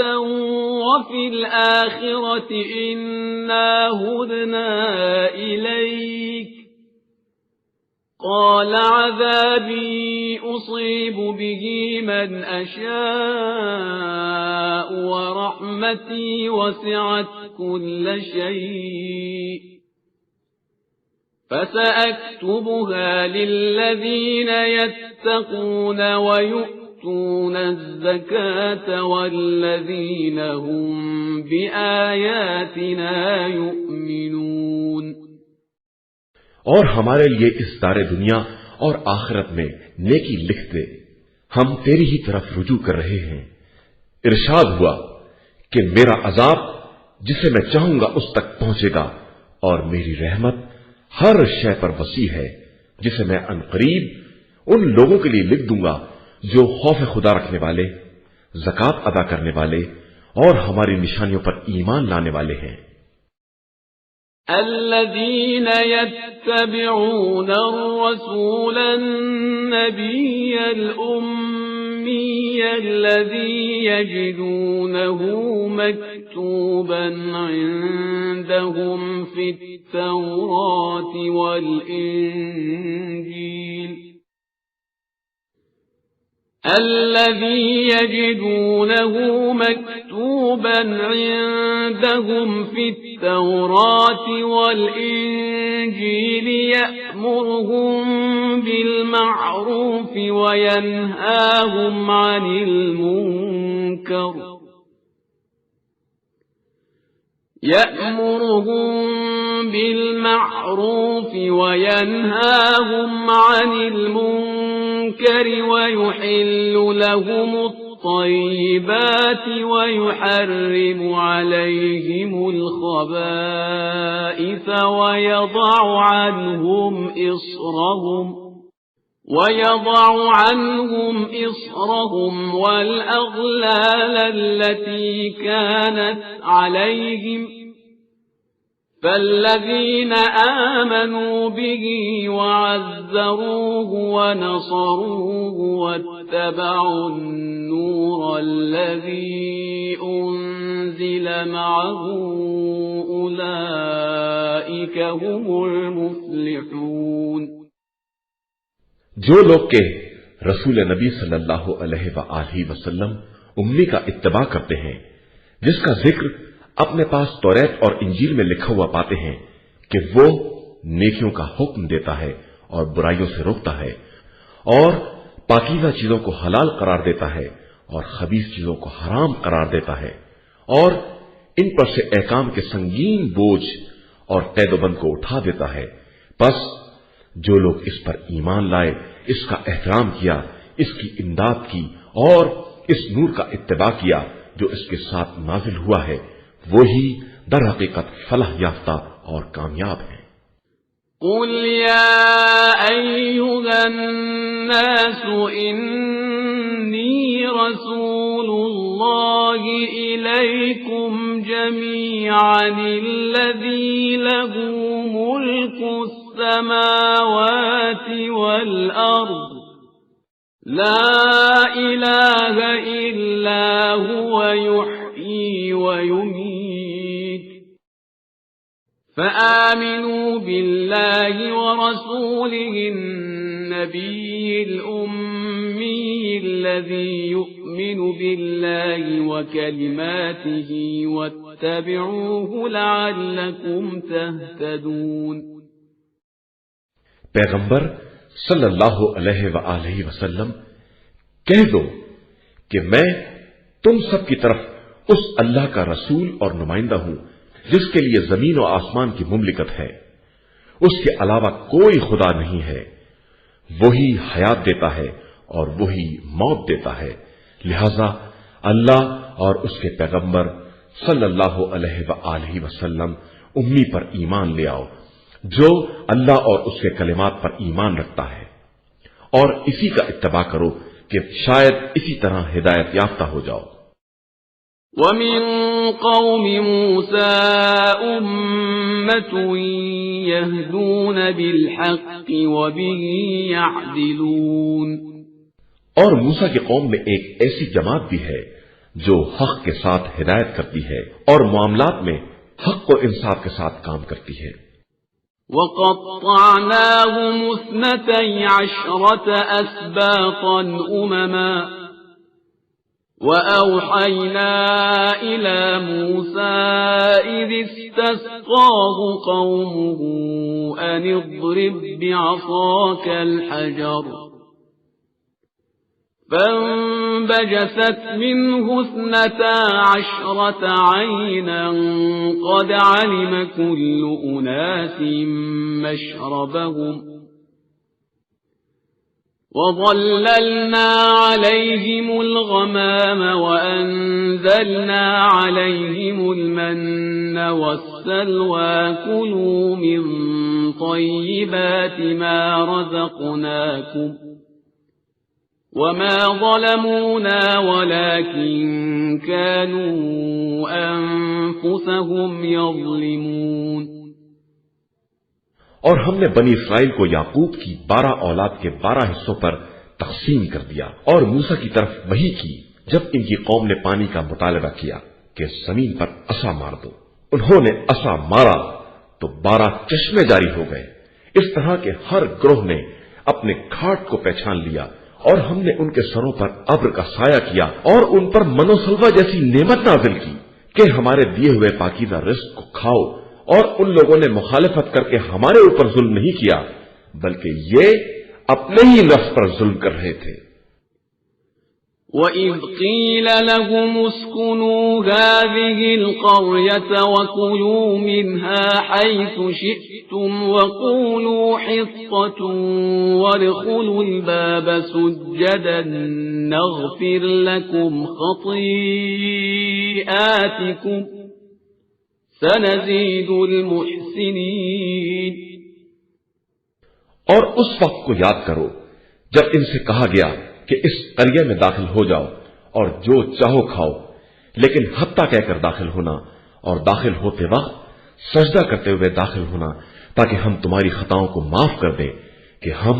S2: وَفِي الْآخِرَةِ إِنَّا هُدْنَا إِلَيْكَ قَالَ عَذَابِي أُصِيبُ بِهِ مَنْ أَشَاءُ وَرَحْمَتِي وَسِعَتْ كُلَّ شَيْءٍ فَسَأَكْتُبُهَا لِلَّذِينَ يَتَّقُونَ وَيُؤْتُونَ الزَّكَاةَ وَالَّذِينَ هُمْ بِآيَاتِنَا يُؤْمِنُونَ۔
S1: اور ہمارے لیے اس دار دنیا اور آخرت میں نیکی لکھ دے، ہم تیری ہی طرف رجوع کر رہے ہیں۔ ارشاد ہوا کہ میرا عذاب جسے میں چاہوں گا اس تک پہنچے گا اور میری رحمت ہر شے پر وسیع ہے، جسے میں عنقریب ان لوگوں کے لیے لکھ دوں گا جو خوف خدا رکھنے والے، زکات ادا کرنے والے اور ہماری نشانیوں پر ایمان لانے والے ہیں۔
S2: الذين يتبعون الرسول النبي الأمي الذي يجدونه مكتوبا عندهم في التوراة والإنجيل يأمرهم بالمعروف وينهاهم عن المنكر ويحل لهم الطيبات ويحرم عليهم الخبائث ويضع عنهم إصرهم والأغلال التي كانت عليهم فالذين آمنوا به وعزروه ونصروه واتبعوا النور الذي أنزل معه أولئك هم المفلحون۔
S1: جو لوگ کہ رسول نبی صلی اللہ علیہ وآلہ وسلم امی کا اتباع کرتے ہیں، جس کا ذکر اپنے پاس توریت اور انجیل میں لکھا ہوا پاتے ہیں کہ وہ نیکیوں کا حکم دیتا ہے اور برائیوں سے روکتا ہے اور پاکیزہ چیزوں کو حلال قرار دیتا ہے اور خبیث چیزوں کو حرام قرار دیتا ہے اور ان پر سے احکام کے سنگین بوجھ اور قید و بند کو اٹھا دیتا ہے۔ پس جو لوگ اس پر ایمان لائے، اس کا احترام کیا، اس کی امداد کی اور اس نور کا اتباع کیا جو اس کے ساتھ نازل ہوا ہے، وہی در حقیقت فلاح یافتہ اور کامیاب ہیں۔
S2: قل يا أيها الناس إني رسول الله إليكم جميعا الذي له ملك السماوات والأرض لا إله إلا هو يحيي ويميت فآمنوا بالله ورسوله النبي الأمي الذي يؤمن بالله وكلماته واتبعوه لعلكم تهتدون۔
S1: پیغمبر صلی اللہ علیہ وآلہ وسلم کہہ دو کہ میں تم سب کی طرف اس اللہ کا رسول اور نمائندہ ہوں جس کے لیے زمین و آسمان کی مملکت ہے، اس کے علاوہ کوئی خدا نہیں ہے، وہی حیات دیتا ہے اور وہی موت دیتا ہے، لہذا اللہ اور اس کے پیغمبر صلی اللہ علیہ وآلہ وسلم امی پر ایمان لے آؤ جو اللہ اور اس کے کلمات پر ایمان رکھتا ہے، اور اسی کا اتباع کرو کہ شاید اسی طرح ہدایت یافتہ ہو جاؤ۔
S2: وَمِن قَوْمِ مُوسَىٰ أُمَّةٌ يَهْدُونَ بِالْحَقِّ وَبِهِ يَعْدِلُونَ۔
S1: اور موسیٰ کی قوم میں ایک ایسی جماعت بھی ہے جو حق کے ساتھ ہدایت کرتی ہے اور معاملات میں حق و انصاف کے ساتھ کام کرتی ہے۔
S2: وَقَطَّعْنَاهُمُ 12 أَسْبَاطًا أُمَمًا وَأَوْحَيْنَا إِلَى مُوسَىٰ إِذِ اسْتَسْقَاهُ قَوْمُهُ أَنِ اضْرِب بِّعَصَاكَ الْحَجَرَ فَانبَجَسَتْ مِنْهُ 12 عَيْنًا قَدْ عَلِمَ كُلُّ أُنَاسٍ مَّشْرَبَهُمْ وَظَلَّلْنَا عَلَيْهِمُ الْغَمَامَ وَأَنزَلْنَا عَلَيْهِمُ الْمَنَّ وَالسَّلْوَىٰ كُلُوا مِن طَيِّبَاتِ مَا رَزَقْنَاكُمْ وَمَا ظَلَمُونَا وَلَٰكِن كَانُوا أَنفُسَهُمْ يَظْلِمُونَ۔
S1: اور ہم نے بنی اسرائیل کو یعقوب کی 12 اولاد کے 12 حصوں پر تقسیم کر دیا اور موسیٰ کی طرف وحی کی جب ان کی قوم نے پانی کا مطالبہ کیا کہ زمین پر عصا مار دو۔ انہوں نے عصا مارا تو 12 چشمے جاری ہو گئے، اس طرح کہ ہر گروہ نے اپنے گھاٹ کو پہچان لیا، اور ہم نے ان کے سروں پر ابر کا سایہ کیا اور ان پر من و سلوہ جیسی نعمت نازل کی کہ ہمارے دیے ہوئے پاکیزہ رزق کو کھاؤ، اور ان لوگوں نے مخالفت کر کے ہمارے اوپر ظلم نہیں کیا بلکہ یہ اپنے ہی نفس پر ظلم کر رہے تھے۔
S2: وَإِذْ قِيلَ لَهُمُ اسْكُنُوا هَٰذِهِ الْقَرْيَةَ وَكُلُوا مِنْهَا حَيْثُ شِئْتُمْ وَقُولُوا حِطَّةٌ وَادْخُلُوا الْبَابَ سُجَّدًا نَّغْفِرْ لَكُمْ خَطِيئَاتِكُمْ سَنَزِيدُ الْمُحْسِنِينَ۔
S1: اور اس وقت کو یاد کرو جب ان سے کہا گیا کہ اس قریہ میں داخل ہو جاؤ اور جو چاہو کھاؤ، لیکن حتیٰ کہہ کر داخل ہونا اور داخل ہوتے وقت سجدہ کرتے ہوئے داخل ہونا تاکہ ہم تمہاری خطاؤں کو معاف کر دیں کہ ہم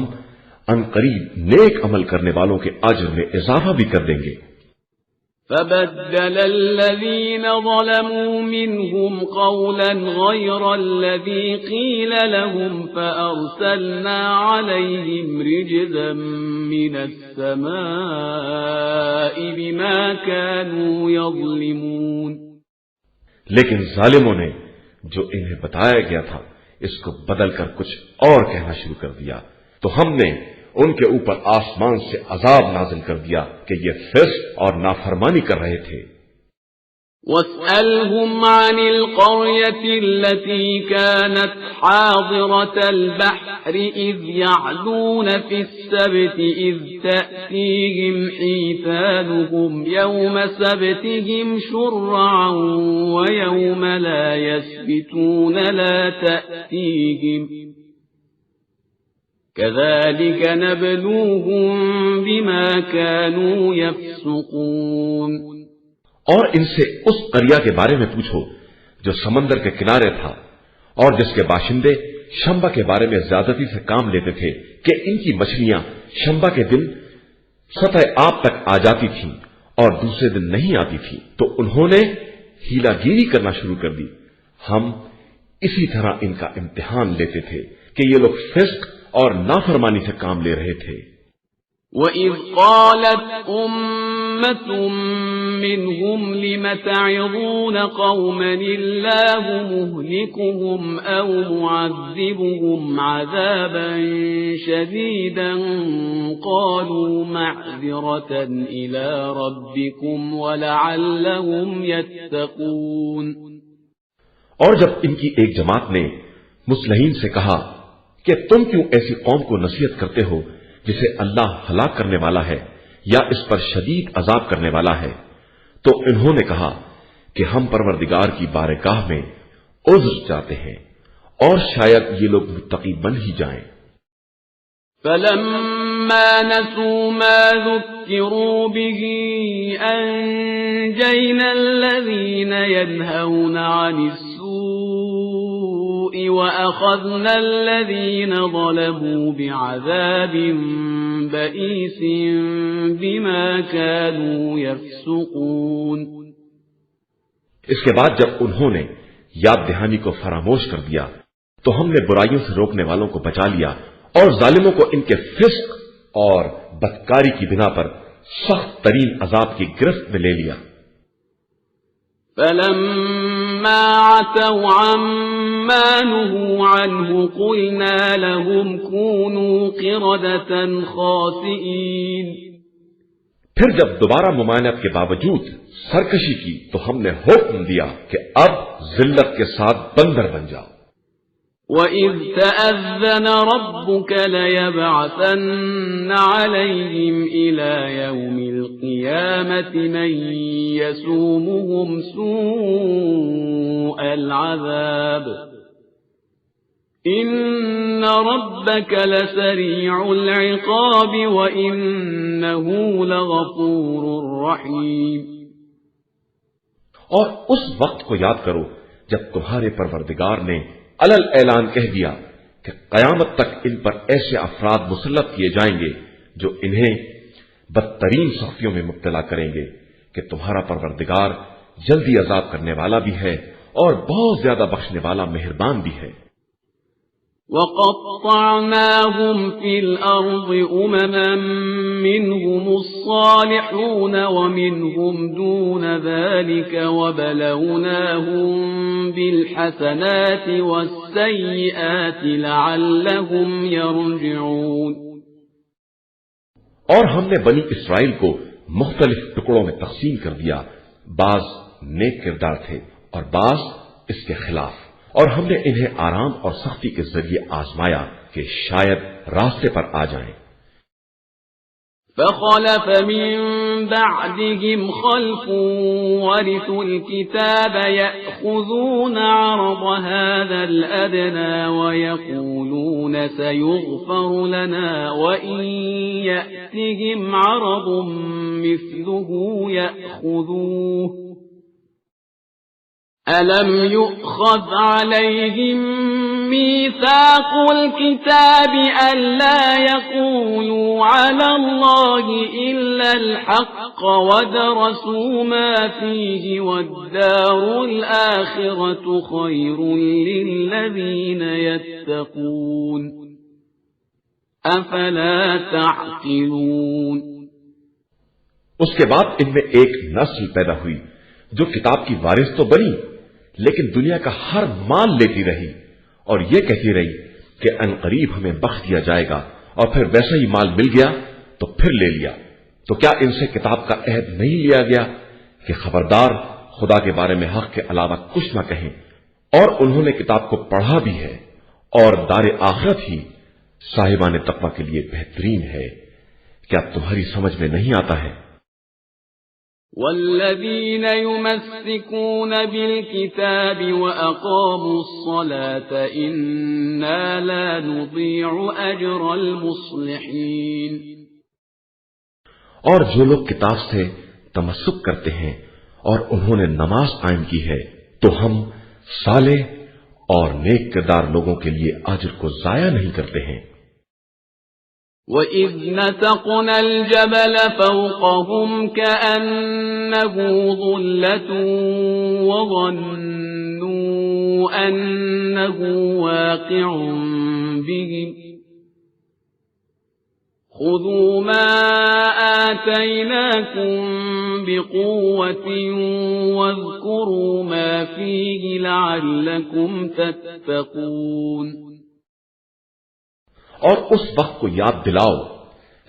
S1: عنقریب نیک عمل کرنے والوں کے اجر میں اضافہ بھی کر دیں گے۔
S2: فَبَدَّلَ الَّذِينَ ظَلَمُوا مِنْهُمْ قَوْلًا غَيْرَ الَّذِي قِيلَ لَهُمْ فَأَرْسَلْنَا عَلَيْهِمْ رِجْزًا مِّنَ السَّمَاءِ بِمَا كَانُوا يَظْلِمُونَ۔
S1: لیکن ظالموں نے جو انہیں بتایا گیا تھا اس کو بدل کر کچھ اور کہنا شروع کر دیا تو ہم نے ان کے اوپر آسمان سے عذاب نازل کر دیا کہ یہ فسق اور نافرمانی کر رہے تھے۔
S2: وَاسْأَلْهُمْ عَنِ الْقَرْيَةِ الَّتِي كَانَتْ حَاضِرَةَ الْبَحْرِ إِذْ يَعْدُونَ فِي السَّبْتِ إِذْ تَأْتِيهِمْ حِيتَانُهُمْ يَوْمَ سَبْتِهِمْ شُرَّعًا وَيَوْمَ لَا يَسْبِتُونَ لَا تَأْتِيهِمْ كَذَلِكَ نَبْلُوهُمْ بِمَا كَانُوا يَفْسُقُونَ۔
S1: اور ان سے اس قریہ کے بارے میں پوچھو جو سمندر کے کنارے تھا اور جس کے باشندے شنبہ کے بارے میں زیادتی سے کام لیتے تھے کہ ان کی مچھلیاں شنبہ کے دن سطح آب تک آ جاتی تھیں اور دوسرے دن نہیں آتی تھی، تو انہوں نے ہیلا گیری کرنا شروع کر دی۔ ہم اسی طرح ان کا امتحان لیتے تھے کہ یہ لوگ فسق اور نافرمانی سے کام لے رہے تھے۔
S2: وَإِذْ قَالَتْ أُمَّةٌ مِّنْهُمْ لِمَ تَعِظُونَ قَوْمًا اللَّهُ مُهْلِكُهُمْ أَوْ مُعَذِّبُهُمْ عَذَابًا شَدِيدًا قَالُوا مَعْذِرَةً إِلَىٰ رَبِّكُمْ وَلَعَلَّهُمْ يَتَّقُونَ۔
S1: اور جب ان کی ایک جماعت نے مصلحین سے کہا کہ تم کیوں ایسی قوم کو نصیحت کرتے ہو جسے اللہ ہلاک کرنے والا ہے یا اس پر شدید عذاب کرنے والا ہے، تو انہوں نے کہا کہ ہم پروردگار کی بارگاہ میں عذر چاہتے ہیں اور شاید یہ لوگ متقی بن ہی جائیں۔
S2: فَلَمَّا نَسُوا مَا ذُكِّرُوا بِهِ أَنجَيْنَا الَّذِينَ يَنْهَوْنَ عَنِ السُّوءِ وَأَخَذْنَا الَّذِينَ ظَلَمُوا بِعَذَابٍ بَئِيسٍ بِمَا كَانُوا يَفْسُقُونَ۔
S1: اس کے بعد جب انہوں نے یاد دہانی کو فراموش کر دیا تو ہم نے برائیوں سے روکنے والوں کو بچا لیا اور ظالموں کو ان کے فسق اور بدکاری کی بنا پر سخت ترین عذاب کی گرفت میں لے لیا۔
S2: فَلَمَّا عَتَوْا عَمَّا نُهُوا عَنْهُ قُلْنَا لَهُمْ كُونُوا قِرَدَةً خَاسِئِينَ۔
S1: پھر جب دوبارہ ممانعت کے باوجود سرکشی کی تو ہم نے حکم دیا کہ اب ذلت کے ساتھ بندر بن جاؤ۔
S2: وَإِذْ تَأَذَّنَ رَبُّكَ لَيَبْعَثَنَّ عَلَيْهِمْ إِلَى يَوْمِ الْقِيَامَةِ مَن يَسُومُهُمْ سُوءَ الْعَذَابِ إِنَّ رَبَّكَ لَسَرِيعُ الْعِقَابِ وَإِنَّهُ لَغَفُورٌ رَّحِيمٌ۔
S1: اور اس وقت کو یاد کرو جب تمہارے پروردگار نے علل اعلان کہہ دیا کہ قیامت تک ان پر ایسے افراد مسلط کیے جائیں گے جو انہیں بدترین سختیوں میں مبتلا کریں گے کہ تمہارا پروردگار جلدی عذاب کرنے والا بھی ہے اور بہت زیادہ بخشنے والا مہربان بھی ہے۔
S2: وَقَطَّعْنَاهُمْ فِي الْأَرْضِ أُمَمًا مِّنْهُمُ الصَّالِحُونَ وَمِنْهُمْ دُونَ ذَلِكَ وَبَلَوْنَاهُمْ بِالْحَسَنَاتِ وَالسَّيِّئَاتِ لَعَلَّهُمْ يَرْجِعُونَ۔
S1: اور ہم نے بنی اسرائیل کو مختلف ٹکڑوں میں تقسیم کر دیا، بعض نیک کردار تھے اور بعض اس کے خلاف، اور ہم نے انہیں آرام اور سختی کے ذریعے آزمایا کہ شاید راستے پر آ جائیں۔
S2: فَخَلَفَ مِن بَعْدِهِمْ خَلْفٌ وَرِثُوا الْكِتَابَ يَأْخُذُونَ عَرَضَ هَٰذَا الْأَدْنَىٰ وَيَقُولُونَ سَيُغْفَرُ لَنَا وَإِن يَأْتِهِمْ عَرَضٌ مِّثْلُهُ يَأْخُذُوهُ أَلَمْ يُؤْخَذْ عَلَيْهِمْ مِيثَاقُ الْكِتَابِ أَلَّا يَقُولُوا عَلَى اللَّهِ إِلَّا الْحَقَّ وَدَرَسُوا مَا فِيهِ وَالدَّارُ الْآخِرَةُ خَيْرٌ لِّلَّذِينَ يَتَّقُونَ أَفَلَا تَعْقِلُونَ۔
S1: اس کے بعد ان میں ایک نسل پیدا ہوئی جو کتاب کی وارث تو بنی لیکن دنیا کا ہر مال لیتی رہی اور یہ کہتی رہی کہ عنقریب ہمیں بخش دیا جائے گا، اور پھر ویسا ہی مال مل گیا تو پھر لے لیا۔ تو کیا ان سے کتاب کا عہد نہیں لیا گیا کہ خبردار خدا کے بارے میں حق کے علاوہ کچھ نہ کہیں؟ اور انہوں نے کتاب کو پڑھا بھی ہے، اور دار آخرت ہی صاحبان تقوی کے لیے بہترین ہے۔ کیا تمہاری سمجھ میں نہیں آتا ہے؟
S2: والذين يمسكون بالكتاب وأقاموا الصلاة إنا لا نضيع أجر المصلحين۔
S1: اور جو لوگ کتاب سے تمسک کرتے ہیں اور انہوں نے نماز قائم کی ہے تو ہم صالح اور نیک کردار لوگوں کے لیے اجر کو ضائع نہیں کرتے ہیں۔
S2: وَإِذْ نَتَقْنَا الْجَبَلَ فَوْقَهُمْ كَأَنَّهُ ظُلَّةٌ وَظَنُّوا أنه واقع بهم خذوا ما آتيناكم بقوة واذكروا ما فيه لعلكم تتقون۔
S1: اور اس وقت کو یاد دلاؤ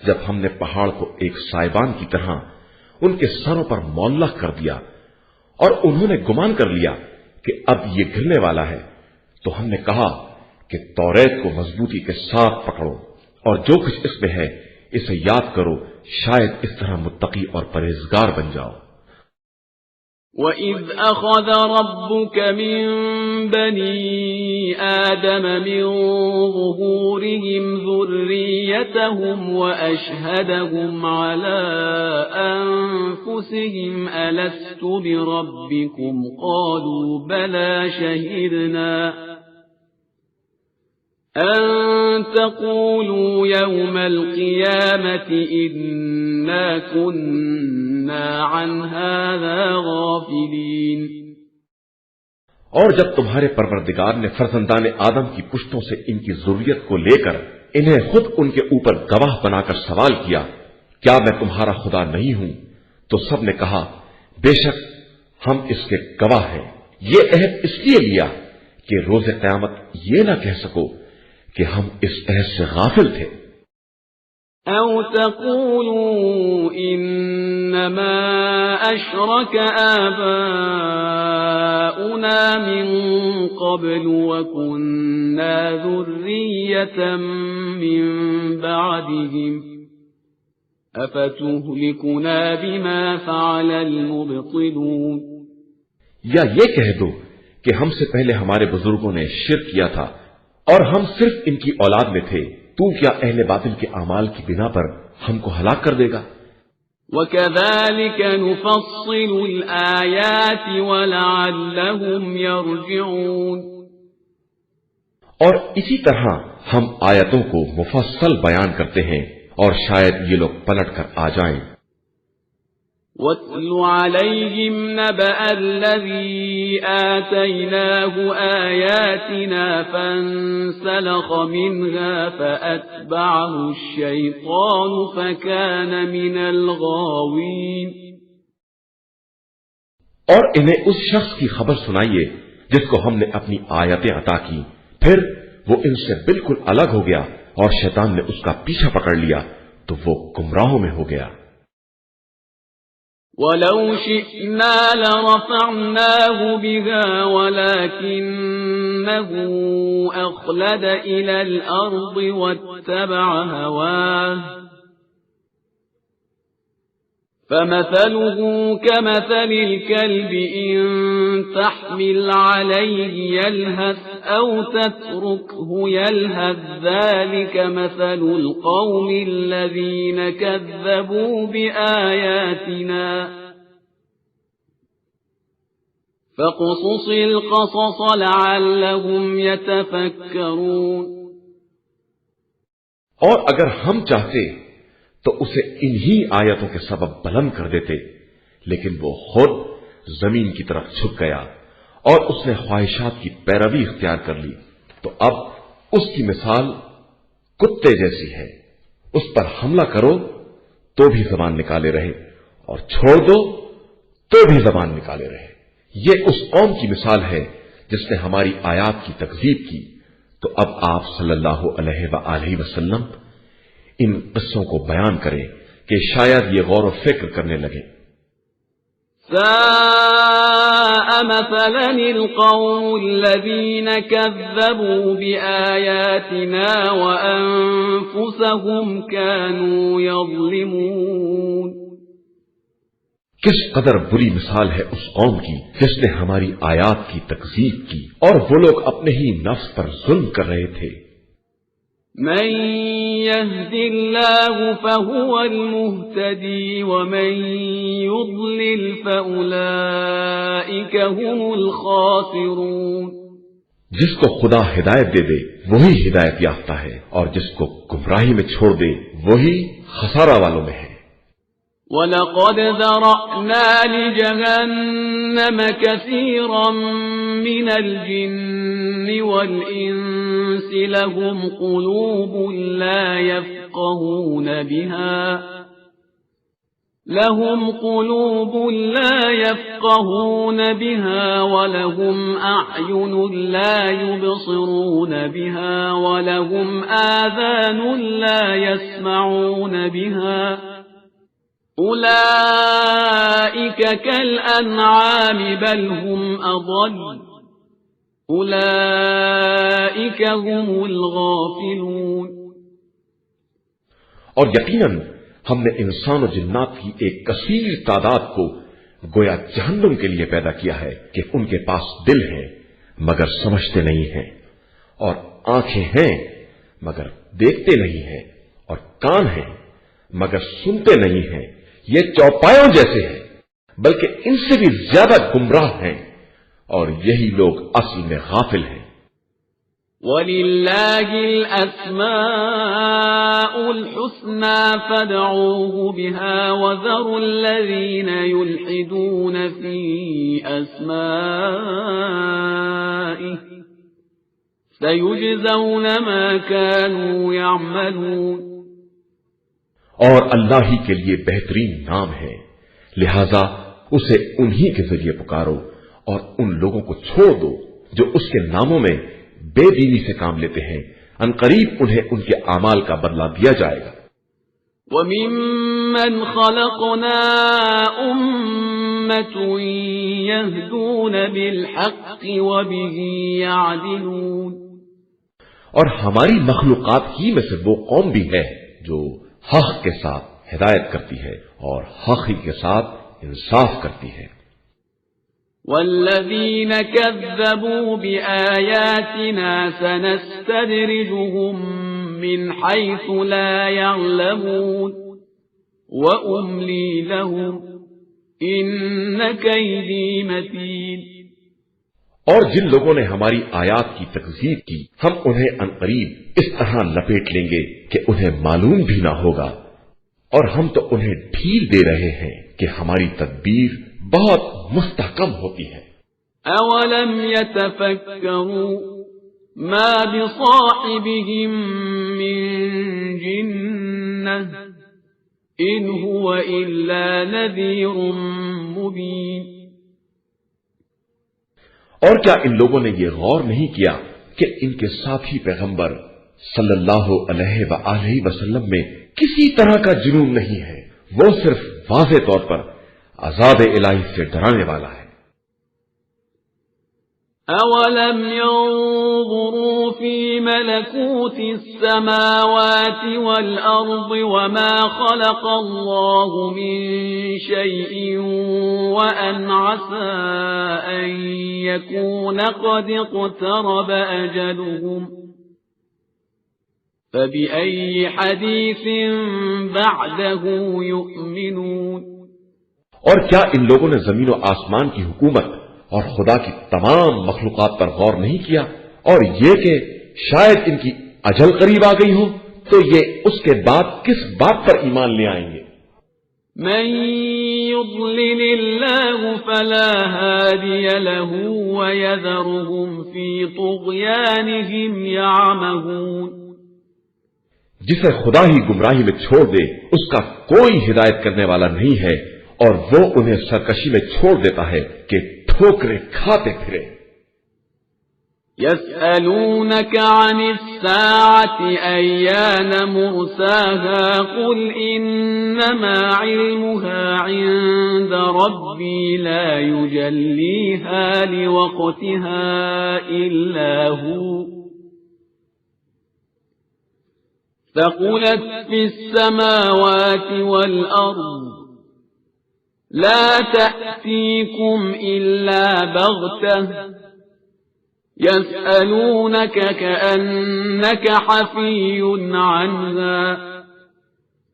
S1: جب ہم نے پہاڑ کو ایک سائبان کی طرح ان کے سروں پر معلق کر دیا اور انہوں نے گمان کر لیا کہ اب یہ گرنے والا ہے، تو ہم نے کہا کہ توریت کو مضبوطی کے ساتھ پکڑو اور جو کچھ اس میں ہے اسے یاد کرو، شاید اس طرح متقی اور پرہیزگار بن جاؤ۔
S2: وَإِذْ أَخَذَ رَبُّكَ مِنْ بَنِي آدَمَ مِنْ ظُهُورِهِمْ ذُرِّيَّتَهُمْ وَأَشْهَدَهُمْ عَلَى أَنفُسِهِمْ أَلَسْتُ بِرَبِّكُمْ قَالُوا بَلَى شَهِدْنَا أَن تَقُولُوا يَوْمَ الْقِيَامَةِ إِنَّا كُنَّا عَنْ هَذَا غَافِلِينَ۔
S1: اور جب تمہارے پروردگار نے فرزندان آدم کی پشتوں سے ان کی ضروریت کو لے کر انہیں خود ان کے اوپر گواہ بنا کر سوال کیا، کیا میں تمہارا خدا نہیں ہوں؟ تو سب نے کہا بے شک ہم اس کے گواہ ہیں۔ یہ عہد اس لیے لیا کہ روز قیامت یہ نہ کہہ سکو کہ ہم اس عہد سے غافل تھے۔
S2: أَوْ تَقُولُوا إِنَّمَا أَشْرَكَ آبَاؤُنَا مِنْ قَبْلُ وَكُنَّا ذُرِّيَّةً مِنْ بَعْدِهِمْ أَفَتُهْلِكُنَا بِمَا فَعَلَ الْمُبْطِلُونَ۔
S1: یا یہ کہہ دو کہ ہم سے پہلے ہمارے بزرگوں نے شرک کیا تھا اور ہم صرف ان کی اولاد میں تھے، تو کیا اہل باطل کے اعمال کی بنا پر ہم کو ہلاک کر دے گا؟
S2: وَكَذَلِكَ نُفَصِّلُ الْآيَاتِ وَلَعَلَّهُمْ يَرْجِعُونَ۔
S1: اور اسی طرح ہم آیتوں کو مفصل بیان کرتے ہیں اور شاید یہ لوگ پلٹ کر آ جائیں۔
S2: وَاتْلُ عَلَيْهِمْ نَبَأَ الَّذِي آتَيْنَاهُ آيَاتِنَا فَانسَلَخَ مِنْهَا فَأَتْبَعَهُ الشَّيْطَانُ فَكَانَ مِنَ الْغَاوِينَ۔
S1: اور انہیں اس شخص کی خبر سنائیے جس کو ہم نے اپنی آیتیں عطا کی، پھر وہ ان سے بالکل الگ ہو گیا اور شیطان نے اس کا پیچھا پکڑ لیا تو وہ گمراہوں میں ہو گیا۔
S2: وَلَوْ شِئْنَا لَرَفَعْنَاهُ بِهَا وَلَكِنَّهُ أَخْلَدَ إِلَى الْأَرْضِ وَاتَّبَعَ هَوَاهُ فَمَثَلُهُ كَمَثَلِ الْكَلْبِ إِن تَحْمِلْ عَلَيْهِ يَلْهَثْ أَوْ تَتْرُكْهُ يَلْهَث ذَلِكَ مَثَلُ الْقَوْمِ الَّذِينَ كَذَّبُوا بِآيَاتِنَا فَاقْصُصِ الْقَصَصَ لَعَلَّهُمْ يَتَفَكَّرُونَ۔
S1: اور اگر ہم چاہتے تو اسے انہی آیتوں کے سبب بلند کر دیتے، لیکن وہ خود زمین کی طرف جھک گیا اور اس نے خواہشات کی پیروی اختیار کر لی، تو اب اس کی مثال کتے جیسی ہے۔ اس پر حملہ کرو تو بھی زبان نکالے رہے اور چھوڑ دو تو بھی زبان نکالے رہے۔ یہ اس قوم کی مثال ہے جس نے ہماری آیات کی تکذیب کی۔ تو اب آپ صلی اللہ علیہ وآلہ وسلم ان قصوں کو بیان کریں کہ شاید یہ غور و فکر کرنے لگے۔
S2: سَاءَ مَثَلًا الْقَوْمُ الَّذِينَ كَذَّبُوا بِآيَاتِنَا وَأَنفُسَهُمْ كَانُوا يَظْلِمُونَ۔
S1: کس قدر بری مثال ہے اس قوم کی جس نے ہماری آیات کی تکذیب کی اور وہ لوگ اپنے ہی نفس پر ظلم کر رہے تھے۔
S2: من يهد الله فهو المهتدي ومن يضلل فأولئك هم الخاسرون۔
S1: جس کو خدا ہدایت دے دے وہی ہدایت یافتہ ہے اور جس کو گمراہی میں چھوڑ دے وہی خسارہ والوں میں ہے۔
S2: وَلَقَدْ ذَرَأْنَا لِجَهَنَّمَ كَثِيرًا مِنَ الْجِنِّ وَالْإِنسِ لَهُمْ قُلُوبٌ لا يفقهون بها ولهم أعين لا يبصرون بها ولهم آذان لا يسمعون بها أولئك كالأنعام بل هم أضل أولئك هم الغافلون۔
S1: اور یقیناً ہم نے انسان و جنات کی ایک کثیر تعداد کو گویا جہنم کے لیے پیدا کیا ہے کہ ان کے پاس دل ہیں مگر سمجھتے نہیں ہیں، اور آنکھیں ہیں مگر دیکھتے نہیں ہیں، اور کان ہیں مگر سنتے نہیں ہیں۔ یہ چوپایوں جیسے ہیں بلکہ ان سے بھی زیادہ گمراہ ہیں، اور یہی لوگ اصل میں غافل ہیں۔
S2: وَلِلَّهِ الْأَسْمَاءُ الْحُسْنَى فَادْعُوهُ بِهَا وَذَرُوا الَّذِينَ يُلْحِدُونَ فِي أَسْمَائِهِ سَيُجْزَوْنَ مَا كَانُوا يَعْمَلُونَ۔
S1: اور اللہ ہی کے لیے بہترین نام ہے، لہذا اسے انہی کے ذریعے پکارو، اور ان لوگوں کو چھوڑ دو جو اس کے ناموں میں بے دینی سے کام لیتے ہیں، ان قریب انہیں ان کے اعمال کا بدلہ دیا جائے گا۔
S2: وَمِمَّنْ خَلَقْنَا أُمَّةٌ يَهْدُونَ بِالْحَقِّ وَبِهِ يَعْدِلُونَ۔
S1: اور ہماری مخلوقات ہی میں سے وہ قوم بھی ہے جو حق کے ساتھ ہدایت کرتی ہے اور حق ہی کے ساتھ انصاف کرتی ہے۔
S2: وَالَّذِينَ كَذَّبُوا بِآيَاتِنَا سَنَسْتَدْرِجُهُم مِّنْ حَيْثُ لَا يَعْلَمُونَ وَأُمْلِي لَهُمْ إِنَّ كَيْدِي مَتِينٌ۔
S1: اور جن لوگوں نے ہماری آیات کی تکذیب کی، ہم انہیں عنقریب اس طرح لپیٹ لیں گے کہ انہیں معلوم بھی نہ ہوگا، اور ہم تو انہیں ڈھیل دے رہے ہیں کہ ہماری تدبیر بہت مستحکم ہوتی ہے۔
S2: اولم يتفکروا ما بصاحبهم من جنہ ان هو الا نذیر مبین۔
S1: اور کیا ان لوگوں نے یہ غور نہیں کیا کہ ان کے ساتھی پیغمبر صلی اللہ علیہ وآلہ وسلم میں کسی طرح کا جنون نہیں ہے، وہ صرف واضح طور پر عذاب الہی سے ڈرانے والا ہے۔
S2: اولم ينظروا في ملكوت السماوات والارض وما خلق الله من شيء وان عسى ان يكون قد اقترب اجلهم فبأي حديث بعده يؤمنون۔
S1: اور کیا ان لوگوں نے زمین و آسمان کی حکومت اور خدا کی تمام مخلوقات پر غور نہیں کیا، اور یہ کہ شاید ان کی اجل قریب آ گئی ہو، تو یہ اس کے بعد کس بات پر ایمان لے آئیں گے؟
S2: من يضلل الله فلا هادي له ويذرهم في طغيانهم يعمهون۔
S1: جسے خدا ہی گمراہی میں چھوڑ دے اس کا کوئی ہدایت کرنے والا نہیں ہے، اور وہ انہیں سرکشی میں چھوڑ دیتا ہے کہ ٹھوکریں کھاتے پھرے۔
S2: يسألونك عن الساعة أيان مرساها قل إنما علمها عند ربي لا يجليها لوقتها إلا هو ثقلت في السماوات والأرض لا تأتيكم إلا بغتة يسألونك كأنك حفي عنها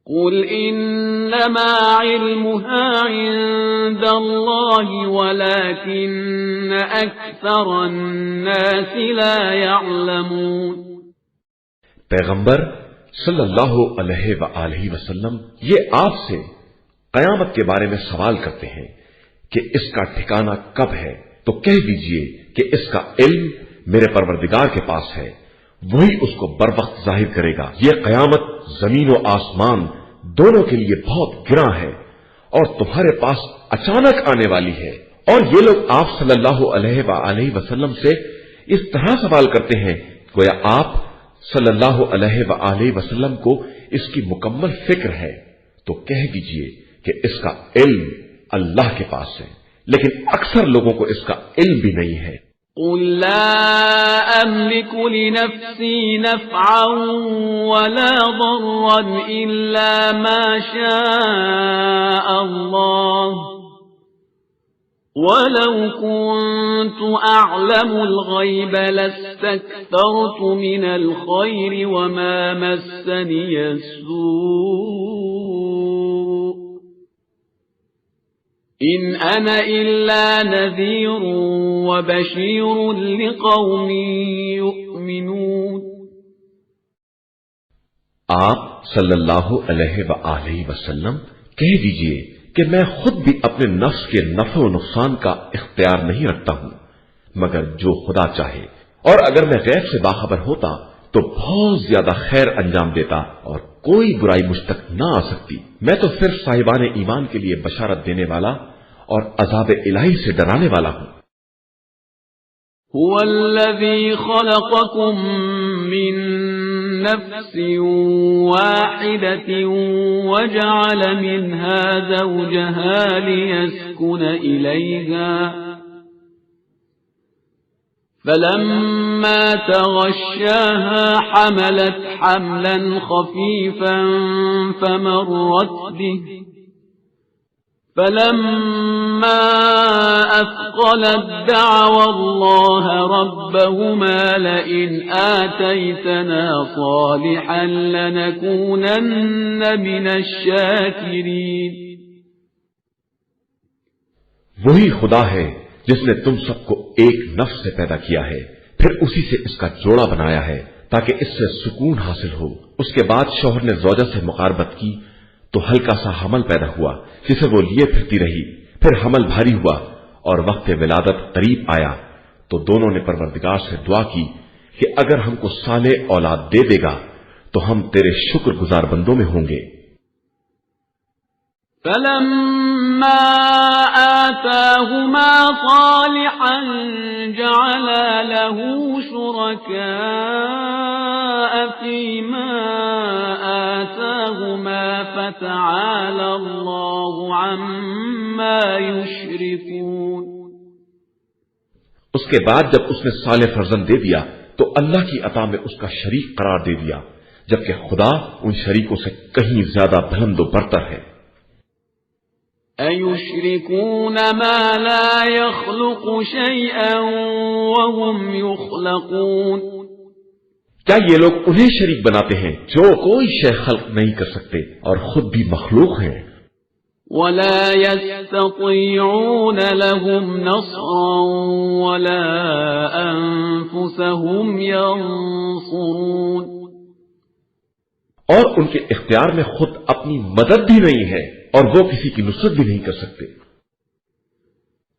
S2: قل إنما علمها عند الله ولكن أكثر الناس لا يعلمون۔
S1: پیغمبر صلی اللہ علیہ وآلہ وسلم، یہ آپ سے قیامت کے بارے میں سوال کرتے ہیں کہ اس کا ٹھکانہ کب ہے، تو کہہ دیجئے کہ اس کا علم میرے پروردگار کے پاس ہے، وہی اس کو بر وقت ظاہر کرے گا۔ یہ قیامت زمین و آسمان دونوں کے لیے بہت گراں ہے اور تمہارے پاس اچانک آنے والی ہے۔ اور یہ لوگ آپ صلی اللہ علیہ وآلہ وسلم سے اس طرح سوال کرتے ہیں گویا آپ صلی اللہ علیہ وآلہ وسلم کو اس کی مکمل فکر ہے، تو کہہ دیجئے کہ اس کا علم اللہ کے پاس ہے، لیکن اکثر لوگوں کو اس کا علم بھی نہیں ہے۔
S2: قل لا أملك لنفسي نفعا ولا ضرا إلا ما شاء الله ولو كنت أعلم الغيب لاستكثرت من الخير وما مسني السوء إن أنا إلا نذير وبشير لقوم يؤمنون۔
S1: آپ صلی اللہ علیہ وآلہ وسلم کہہ دیجئے کہ میں خود بھی اپنے نفس کے نفع و نقصان کا اختیار نہیں رکھتا ہوں مگر جو خدا چاہے، اور اگر میں غیب سے باخبر ہوتا تو بہت زیادہ خیر انجام دیتا اور کوئی برائی مجھ تک نہ آ سکتی۔ میں تو صرف صاحبان ایمان کے لیے بشارت دینے والا اور عذاب الہی سے ڈرانے والا ہوں۔
S2: هو الذي خلقكم من نفس واحدة وجعل منها زوجها ليسكن إليها فلما تغشاها حملت حملا خفيفا فمرت به فلما أثقلت دعوا الله ربهما لئن آتيتنا صالحا لنكونن من الشاكرين۔
S1: وہی خدا ہے جس نے تم سب کو ایک نفس سے پیدا کیا ہے، پھر اسی سے اس کا جوڑا بنایا ہے تاکہ اس سے سکون حاصل ہو۔ اس کے بعد شوہر نے زوجہ سے مقاربت کی تو ہلکا سا حمل پیدا ہوا جسے وہ لیے پھرتی رہی، پھر حمل بھاری ہوا اور وقت ولادت قریب آیا تو دونوں نے پروردگار سے دعا کی کہ اگر ہم کو صالح اولاد دے دے گا تو ہم تیرے شکر گزار بندوں میں ہوں گے۔
S2: فلما آتاهما صالحا جعلا له شركاء فيما آتاهما فتعالى الله عما يشركون۔
S1: اس کے بعد جب اس نے صالح فرزند دے دیا تو اللہ کی عطا میں اس کا شریک قرار دے دیا، جبکہ خدا ان شریکوں سے کہیں زیادہ بلند و برتر ہے۔
S2: أَيُشْرِكُونَ مَا لَا يَخْلُقُ شَيْئًا وَهُمْ يُخْلَقُونَ۔
S1: کیا یہ لوگ انہیں شریک بناتے ہیں جو کوئی شے خلق نہیں کر سکتے اور خود بھی مخلوق ہیں؟
S2: وَلَا يَسْتَطِيعُونَ لَهُمْ نَصْرًا وَلَا أَنفُسَهُمْ يَنصُرُونَ۔
S1: اور ان کے اختیار میں خود اپنی مدد بھی نہیں ہے اور وہ کسی کی نصرت بھی نہیں کر سکتے۔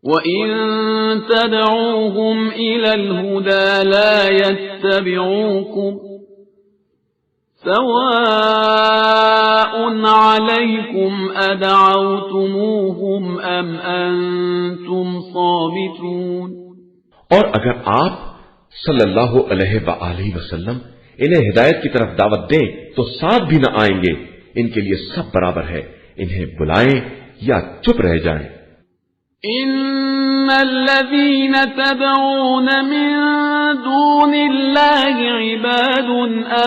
S2: وَإِن تَدْعُوهُمْ إِلَى الْهُدَى لَا يَتَّبِعُوكُمْ سَوَاءٌ عَلَيْكُمْ أَدْعَوْتُمُوهُمْ أَمْ أَنْتُمْ صَامِتُونَ۔
S1: اور اگر آپ صلی اللہ علیہ وآلہ وسلم انہیں ہدایت کی طرف دعوت دیں تو ساتھ بھی نہ آئیں گے، ان کے لیے سب برابر ہے، انہیں بلائیں یا چپ رہ جائیں۔
S2: ان الذين تدعون من دون الله عباد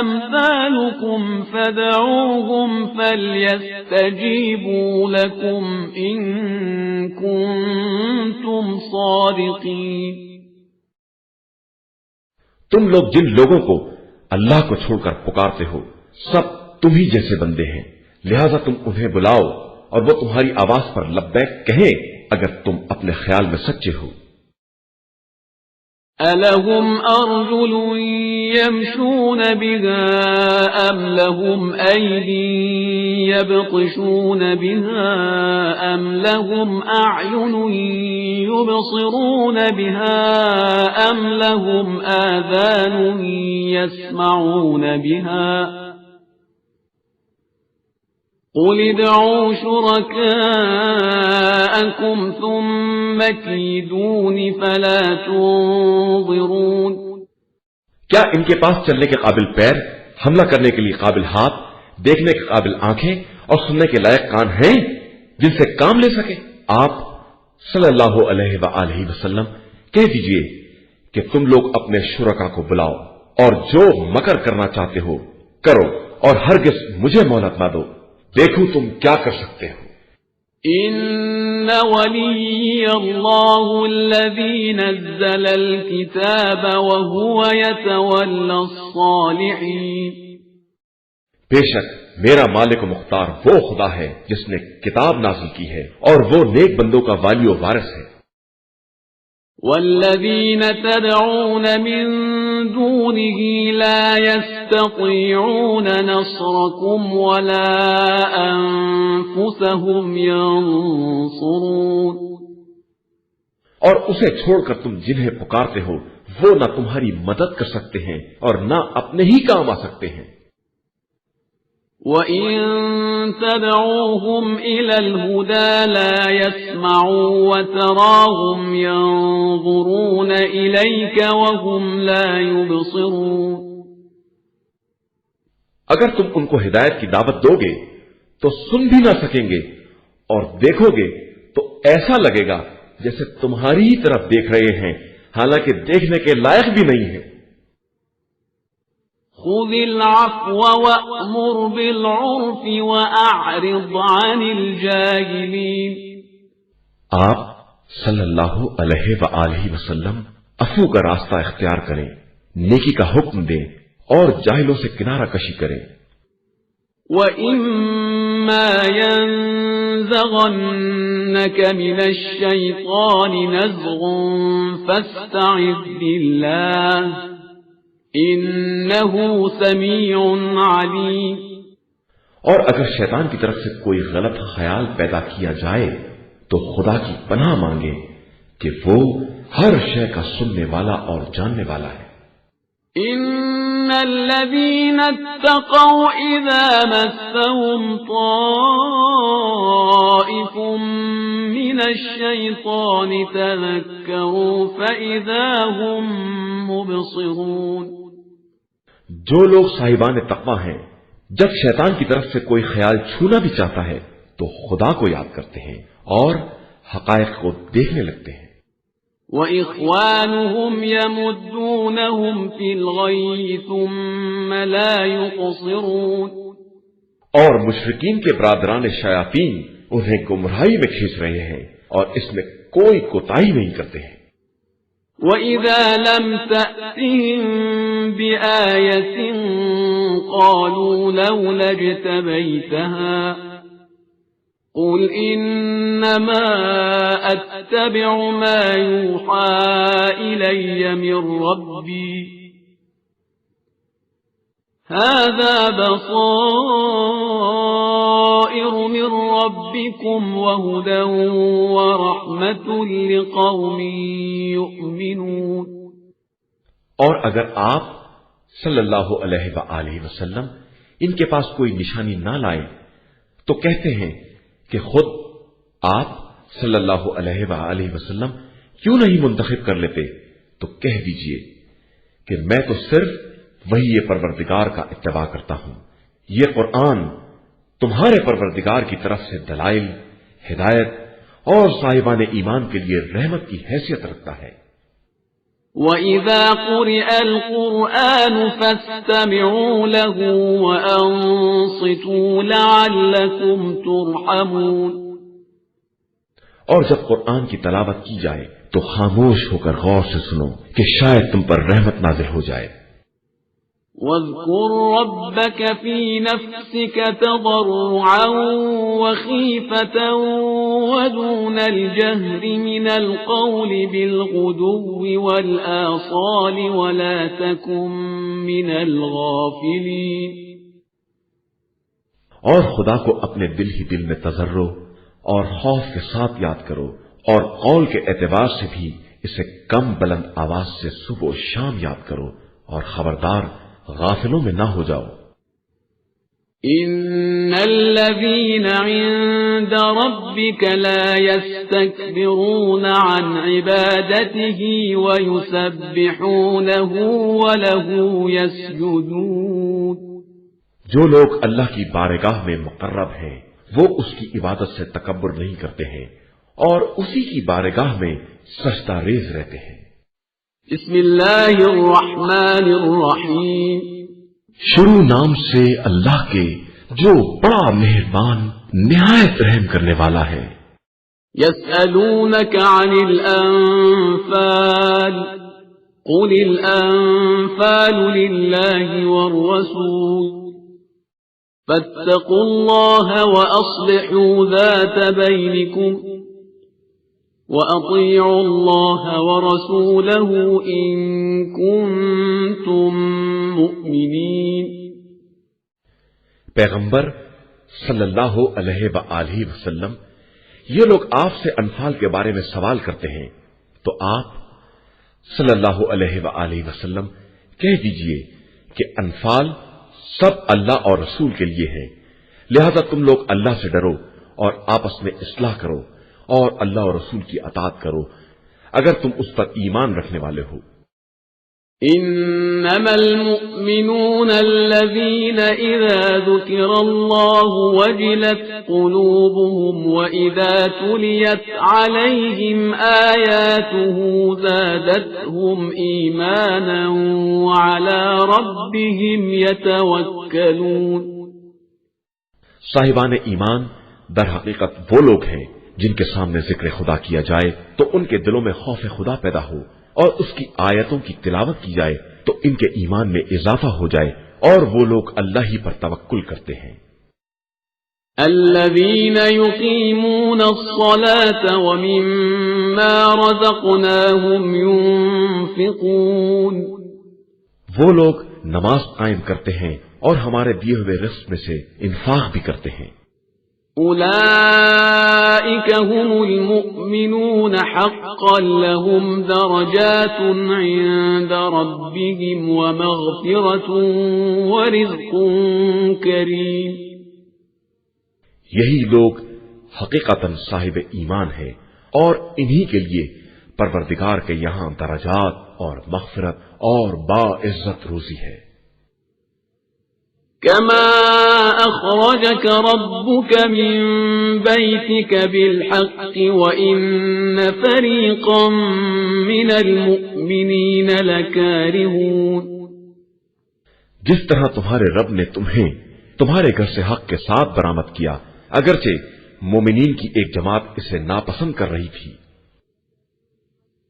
S2: امثالكم فدعوهم فليستجيبوا لكم ان كنتم صادقين۔
S1: تم لوگ جن لوگوں کو اللہ کو چھوڑ کر پکارتے ہو سب تم ہی جیسے بندے ہیں، لہذا تم انہیں بلاؤ اور وہ تمہاری آواز پر لبیک کہیں اگر تم اپنے خیال میں سچے ہو۔
S2: أَلَهُمْ أَرْجُلٌ يَمْشُونَ بِهَا أَمْ لَهُمْ أَيْدٍ يَبْطِشُونَ بِهَا أَمْ لَهُمْ أَعْيُنٌ يُبْصِرُونَ بِهَا أَمْ لَهُمْ آذَانٌ يَسْمَعُونَ بِهَا قُلِ ادْعُوا شُرَكَاءَكُمْ ثُمَّ كِيدُونِ فَلَا تُنظِرُونَ
S1: کیا ان کے پاس چلنے کے قابل پیر، حملہ کرنے کے لیے قابل ہاتھ، دیکھنے کے قابل آنکھیں اور سننے کے لائق کان ہیں جن سے کام لے سکے؟ آپ صلی اللہ علیہ وآلہ وسلم کہہ دیجئے کہ تم لوگ اپنے شرکا کو بلاؤ اور جو مکر کرنا چاہتے ہو کرو، اور ہرگز مجھے مہلت نہ دو، دیکھو تم کیا کر سکتے ہو۔
S2: إن ولي الله الذي نزل الكتاب وهو يتولى الصالحين
S1: بے شک میرا مالک و مختار وہ خدا ہے جس نے کتاب نازل کی ہے اور وہ نیک بندوں کا والی و وارث ہے۔
S2: والذين تدعون من دونه لا يستطيعون نصركم ولا أنفسهم ينصرون
S1: اور اسے چھوڑ کر تم جنہیں پکارتے ہو وہ نہ تمہاری مدد کر سکتے ہیں اور نہ اپنے ہی کام آ سکتے ہیں۔
S2: وَإِن تَدْعُوهُمْ إِلَى الْهُدَى لَا يَسْمَعُوا وَتَرَاهُمْ يَنظُرُونَ إِلَيْكَ وَهُمْ لَا يُبْصِرُونَ
S1: اگر تم ان کو ہدایت کی دعوت دو گے تو سن بھی نہ سکیں گے، اور دیکھو گے تو ایسا لگے گا جیسے تمہاری ہی طرف دیکھ رہے ہیں، حالانکہ دیکھنے کے لائق بھی نہیں ہے۔
S2: خُذِ الْعَفْوَ وَأْمُرْ بِالْعُرْفِ وَأَعْرِضْ عَنِ الْجَاهِلِينَ
S1: آپ صلی اللہ علیہ وآلہ وسلم عفو کا راستہ اختیار کریں، نیکی کا حکم دیں اور جاہلوں سے کنارہ کشی کریں۔
S2: وَإِمَّا يَنزَغَنَّكَ مِنَ الشَّيْطَانِ نَزْغٌ فَاسْتَعِذْ بِاللَّهِ إِنَّهُ سَمِيعٌ عَلِيمٌ
S1: اور اگر شیطان کی طرف سے کوئی غلط خیال پیدا کیا جائے تو خدا کی پناہ مانگے کہ وہ ہر شے کا سننے والا اور جاننے والا ہے۔
S2: إِنَّ الَّذِينَ اتَّقَوْا إِذَا مَسَّهُمْ طَائِفٌ مِّنَ الشَّيْطَانِ تَذَكَّرُوا فَإِذَا هُمْ مُبْصِرُونَ
S1: جو لوگ صاحبان تقویٰ ہیں جب شیطان کی طرف سے کوئی خیال چھونا بھی چاہتا ہے تو خدا کو یاد کرتے ہیں اور حقائق کو دیکھنے لگتے ہیں۔
S2: وَإِخْوَانُهُمْ يَمُدُّونَهُمْ فِي الْغَيِّ ثُمَّ لَا يُقْصِرُونَ
S1: اور مشرکین کے برادران شیاطین انہیں گمراہی میں کھینچ رہے ہیں اور اس میں کوئی کوتاہی نہیں کرتے ہیں۔
S2: وَإِذَا لَمْ تَأْتِهِمْ بِآيَةٍ قَالُوا لَوْلَا اجْتَبَيْتَهَا قُلْ إِنَّمَا أَتَّبِعُ مَا يُوحَى إِلَيَّ مِنْ رَبِّي هَذَا بَصَائِرُ مِنْ رَبِّكُمْ وَهُدًى وَرَحْمَةٌ لِقَوْمٍ يُؤْمِنُونَ
S1: اور اگر آپ صلی اللہ علیہ وآلہ وسلم ان کے پاس کوئی نشانی نہ لائیں تو کہتے ہیں کہ خود آپ صلی اللہ علیہ وآلہ وسلم کیوں نہیں منتخب کر لیتے، تو کہہ دیجئے کہ میں تو صرف وہی پروردگار کا اتباع کرتا ہوں، یہ قرآن تمہارے پروردگار کی طرف سے دلائل، ہدایت اور صاحبان ایمان کے لیے رحمت کی حیثیت رکھتا ہے۔
S2: وَإِذَا قُرِئَ الْقُرْآنُ فَاسْتَمِعُوا لَهُ وَأَنصِتُوا لَعَلَّكُمْ تُرْحَمُونَ
S1: اور جب قرآن کی تلاوت کی جائے تو خاموش ہو کر غور سے سنو کہ شاید تم پر رحمت نازل ہو جائے۔
S2: واذكر ربك في نفسك تضرعا وخيفة ودون الجهر من القول بالغدو والآصال ولا تكن من الغافلين.
S1: اور خدا کو اپنے دل ہی دل میں تضرع اور خوف کے ساتھ یاد کرو، اور قول کے اعتبار سے بھی اسے کم بلند آواز سے صبح و شام یاد کرو، اور خبردار غافلوں میں نہ ہو جاؤ.
S2: ان الذين عند ربك لا يستكبرون عن عبادته ويسبحونه وله يسجدون.
S1: جو لوگ اللہ کی بارگاہ میں مقرب ہیں وہ اس کی عبادت سے تکبر نہیں کرتے ہیں اور اسی کی بارگاہ میں سجدہ ریز رہتے ہیں.
S2: بسم اللہ الرحمن الرحیم.
S1: شروع نام سے اللہ کے جو بڑا مہربان نہایت رحم کرنے والا ہے.
S2: یسألونک عن الانفال قل الانفال للہ والرسول فاتقوا اللہ واصلحوا ذات بینکم وَأَطِيعُوا اللَّهَ وَرَسُولَهُ إِن كُنتُم مُّؤْمِنِينَ.
S1: پیغمبر صلی اللہ علیہ وآلہ وسلم یہ لوگ آپ سے انفال کے بارے میں سوال کرتے ہیں تو آپ صلی اللہ علیہ وآلہ وسلم کہہ دیجئے کہ انفال سب اللہ اور رسول کے لیے ہے، لہذا تم لوگ اللہ سے ڈرو اور آپس میں اصلاح کرو اور اللہ اور رسول کی اطاعت کرو اگر تم اس پر ایمان رکھنے والے ہو.
S2: انما المؤمنون الذين اذا ذكر الله وجلت قلوبهم واذا تليت عليهم آياته زادتهم ايمانا وعلى ربهم يتوكلون.
S1: صاحبان ایمان در حقیقت وہ لوگ ہیں جن کے سامنے ذکر خدا کیا جائے تو ان کے دلوں میں خوف خدا پیدا ہو اور اس کی آیتوں کی تلاوت کی جائے تو ان کے ایمان میں اضافہ ہو جائے اور وہ لوگ اللہ ہی پر توکل کرتے ہیں.
S2: الذين يقيمون الصلاة ومما رزقناهم ينفقون.
S1: وہ لوگ نماز قائم کرتے ہیں اور ہمارے دیے ہوئے رزق میں سے انفاق بھی کرتے ہیں.
S2: أولئك هم المؤمنون حقا لهم درجات عند ربهم ومغفرة ورزق كريم.
S1: یہی لوگ حقیقتاً صاحب ایمان ہیں اور انہی کے لیے پروردگار کے یہاں درجات اور مغفرت اور باعزت روزی ہے.
S2: كما أخرجك ربك من بيتك بالحق وإن فريقا من المؤمنين لكارهون.
S1: جس طرح تمہارے رب نے تمہیں تمہارے گھر سے حق کے ساتھ برآمد کیا اگرچہ مومنین کی ایک جماعت اسے ناپسند کر رہی تھی.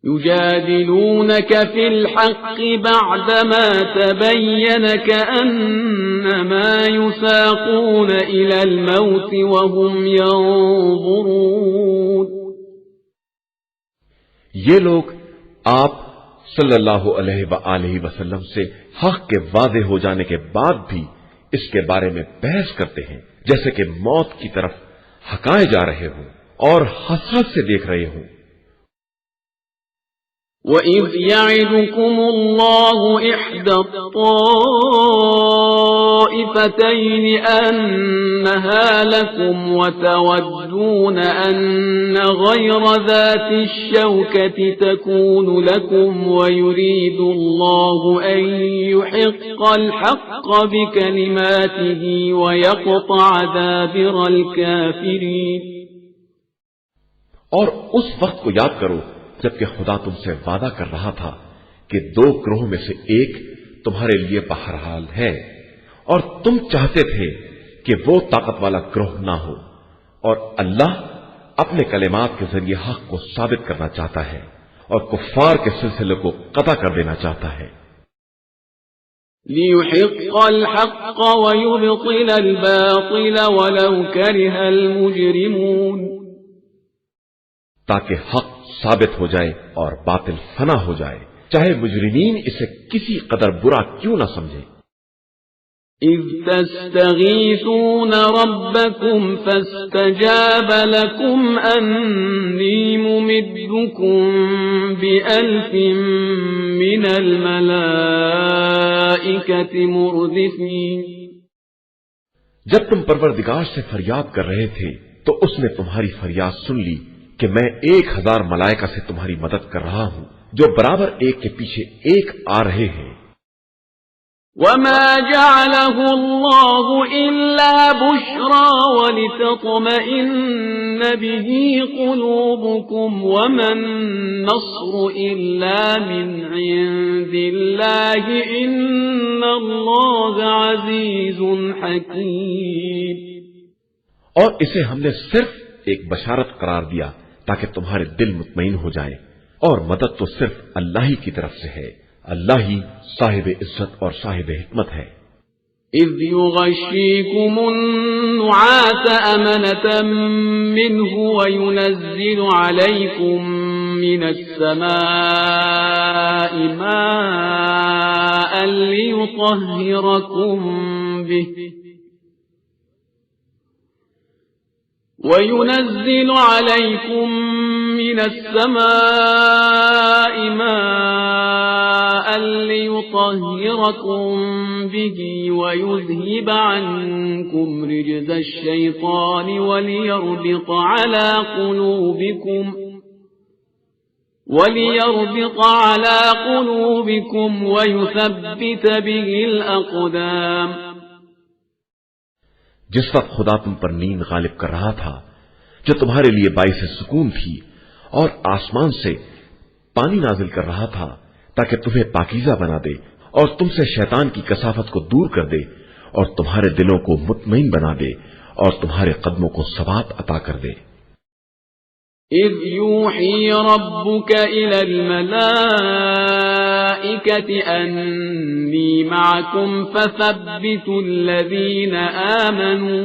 S2: يجادلونك في الحق بعدما تبين كأنما يساقون إلى الموت وهم ينظرون.
S1: یہ لوگ آپ صلی اللہ علیہ وآلہ وسلم سے حق کے واضح ہو جانے کے بعد بھی اس کے بارے میں بحث کرتے ہیں جیسے کہ موت کی طرف ہکائے جا رہے ہوں اور حسرت سے دیکھ رہے ہوں.
S2: وَإِذْ يَعِدُكُمُ اللَّهُ إِحْدَى الطَّائِفَتَيْنِ أَنَّهَا لَكُمْ وَتَوَدُّونَ أَنَّ غَيْرَ ذَاتِ الشَّوْكَةِ تَكُونُ لَكُمْ وَيُرِيدُ اللَّهُ أَن يُحِقَّ الْحَقَّ بِكَلِمَاتِهِ وَيَقْطَعَ دَابِرَ الْكَافِرِينَ.
S1: اور اس وقت کو یاد کرو جبکہ خدا تم سے وعدہ کر رہا تھا کہ دو گروہوں میں سے ایک تمہارے لیے بہرحال ہے اور تم چاہتے تھے کہ وہ طاقت والا گروہ نہ ہو اور اللہ اپنے کلمات کے ذریعے حق کو ثابت کرنا چاہتا ہے اور کفار کے سلسلے کو قطع کر دینا چاہتا ہے.
S2: ليحق الحق ويبطل الباطل ولو كره المجرمون
S1: تاکہ حق ثابت ہو جائے اور باطل فنا ہو جائے، چاہے مجرمین اسے کسی قدر برا کیوں نہ سمجھے۔
S2: إذ تستغيثون ربكم فاستجاب لكم أني ممدكم بألف من الملائكة مردفين
S1: جب تم پروردگار سے فریاد کر رہے تھے تو اس نے تمہاری فریاد سن لی کہ میں 1000 ملائکہ سے تمہاری مدد کر رہا ہوں جو برابر ایک کے پیچھے ایک آ رہے ہیں۔
S2: وما جعله الله إلا بشرى ولتطمئن به قلوبكم وما النصر إلا من عند الله إن الله عزيز حكيم
S1: اور اسے ہم نے صرف ایک بشارت قرار دیا تاکہ تمہارے دل مطمئن ہو جائیں، اور مدد تو صرف اللہ ہی کی طرف سے ہے، اللہ ہی صاحب عزت اور صاحب حکمت ہے۔
S2: إذ يغشيكم النعاس أمنة منه وينزل عليكم من السماء ماء ليطهركم به وينزل عليكم من السماء ماء ليطهركم به ويذهب عنكم رجز الشيطان وليربط على قلوبكم ويثبت به الأقدام
S1: جس وقت خدا تم پر نیند غالب کر رہا تھا جو تمہارے لیے باعث سکون تھی، اور آسمان سے پانی نازل کر رہا تھا تاکہ تمہیں پاکیزہ بنا دے اور تم سے شیطان کی کثافت کو دور کر دے اور تمہارے دلوں کو مطمئن بنا دے اور تمہارے قدموں کو ثبات عطا کر دے۔
S2: إذ يوحي ربك إلى الملائكة أني معكم فثبتوا الذين آمنوا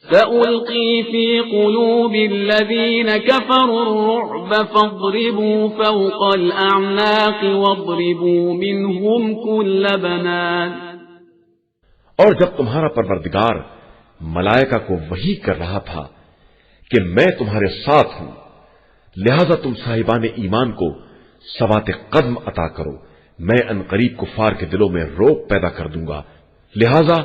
S2: سألقي في قلوب الذين كفروا الرعب فاضربوا فوق الأعناق واضربوا منهم كل بنان
S1: اور جب تمہارا پروردگار ملائکہ کو وحی کر رہا تھا کہ میں تمہارے ساتھ ہوں، لہذا تم صاحبان ایمان کو ثبات قدم عطا کرو، میں عنقریب کفار کے دلوں میں روب پیدا کر دوں گا، لہذا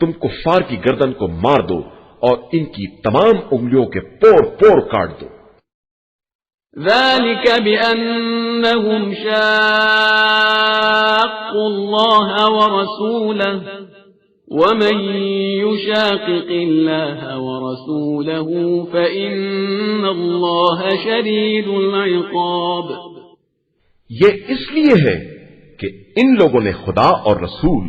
S1: تم کفار کی گردن کو مار دو اور ان کی تمام انگلیوں کے پور پور کاٹ دو۔
S2: ذلك بأنهم شاقوا الله ورسوله ومن يشاقق الله ورسوله فإن الله شديد العقاب
S1: یہ اس لیے ہے کہ ان لوگوں نے خدا اور رسول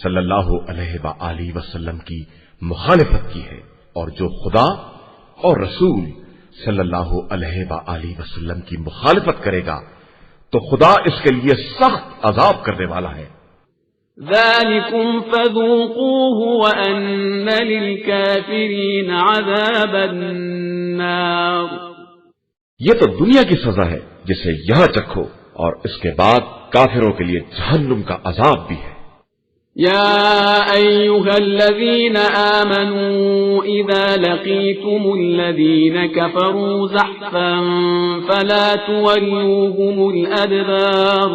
S1: صلی اللہ علیہ وآلہ وسلم کی مخالفت کی ہے، اور جو خدا اور رسول صلی اللہ علیہ وآلہ وسلم کی مخالفت کرے گا تو خدا اس کے لیے سخت عذاب کرنے والا ہے۔
S2: ذلكم فذوقوه وأن للكافرين عذاب النار
S1: یہ تو دنیا کی سزا ہے جسے یہاں چکھو، اور اس کے بعد کافروں کے لیے جہنم کا عذاب بھی ہے۔
S2: يا أيها الذين آمنوا إذا لقيتم الذين كفروا زحفا فلا تولوهم الأدبار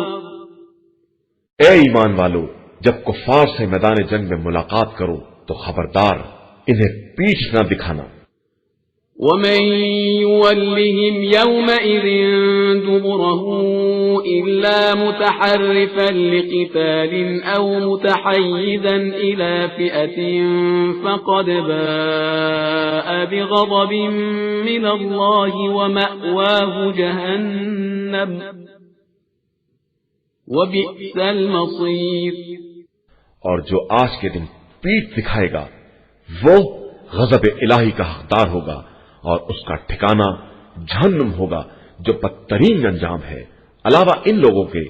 S1: اے ایمان والو، جب کفار سے میدان جنگ میں ملاقات کرو تو خبردار انہیں پیٹھ نہ دکھانا۔
S2: ومن يولهم يومئذ دبره إلا متحرفا لقتال أو متحيزا إلى فئة فقد باء بغضب من الله ومأواه جهنم وبئس المصير
S1: اور جو آج کے دن پیٹھ دکھائے گا وہ غضب الہی کا حقدار ہوگا اور اس کا ٹھکانہ جہنم ہوگا جو بدترین انجام ہے، علاوہ ان لوگوں کے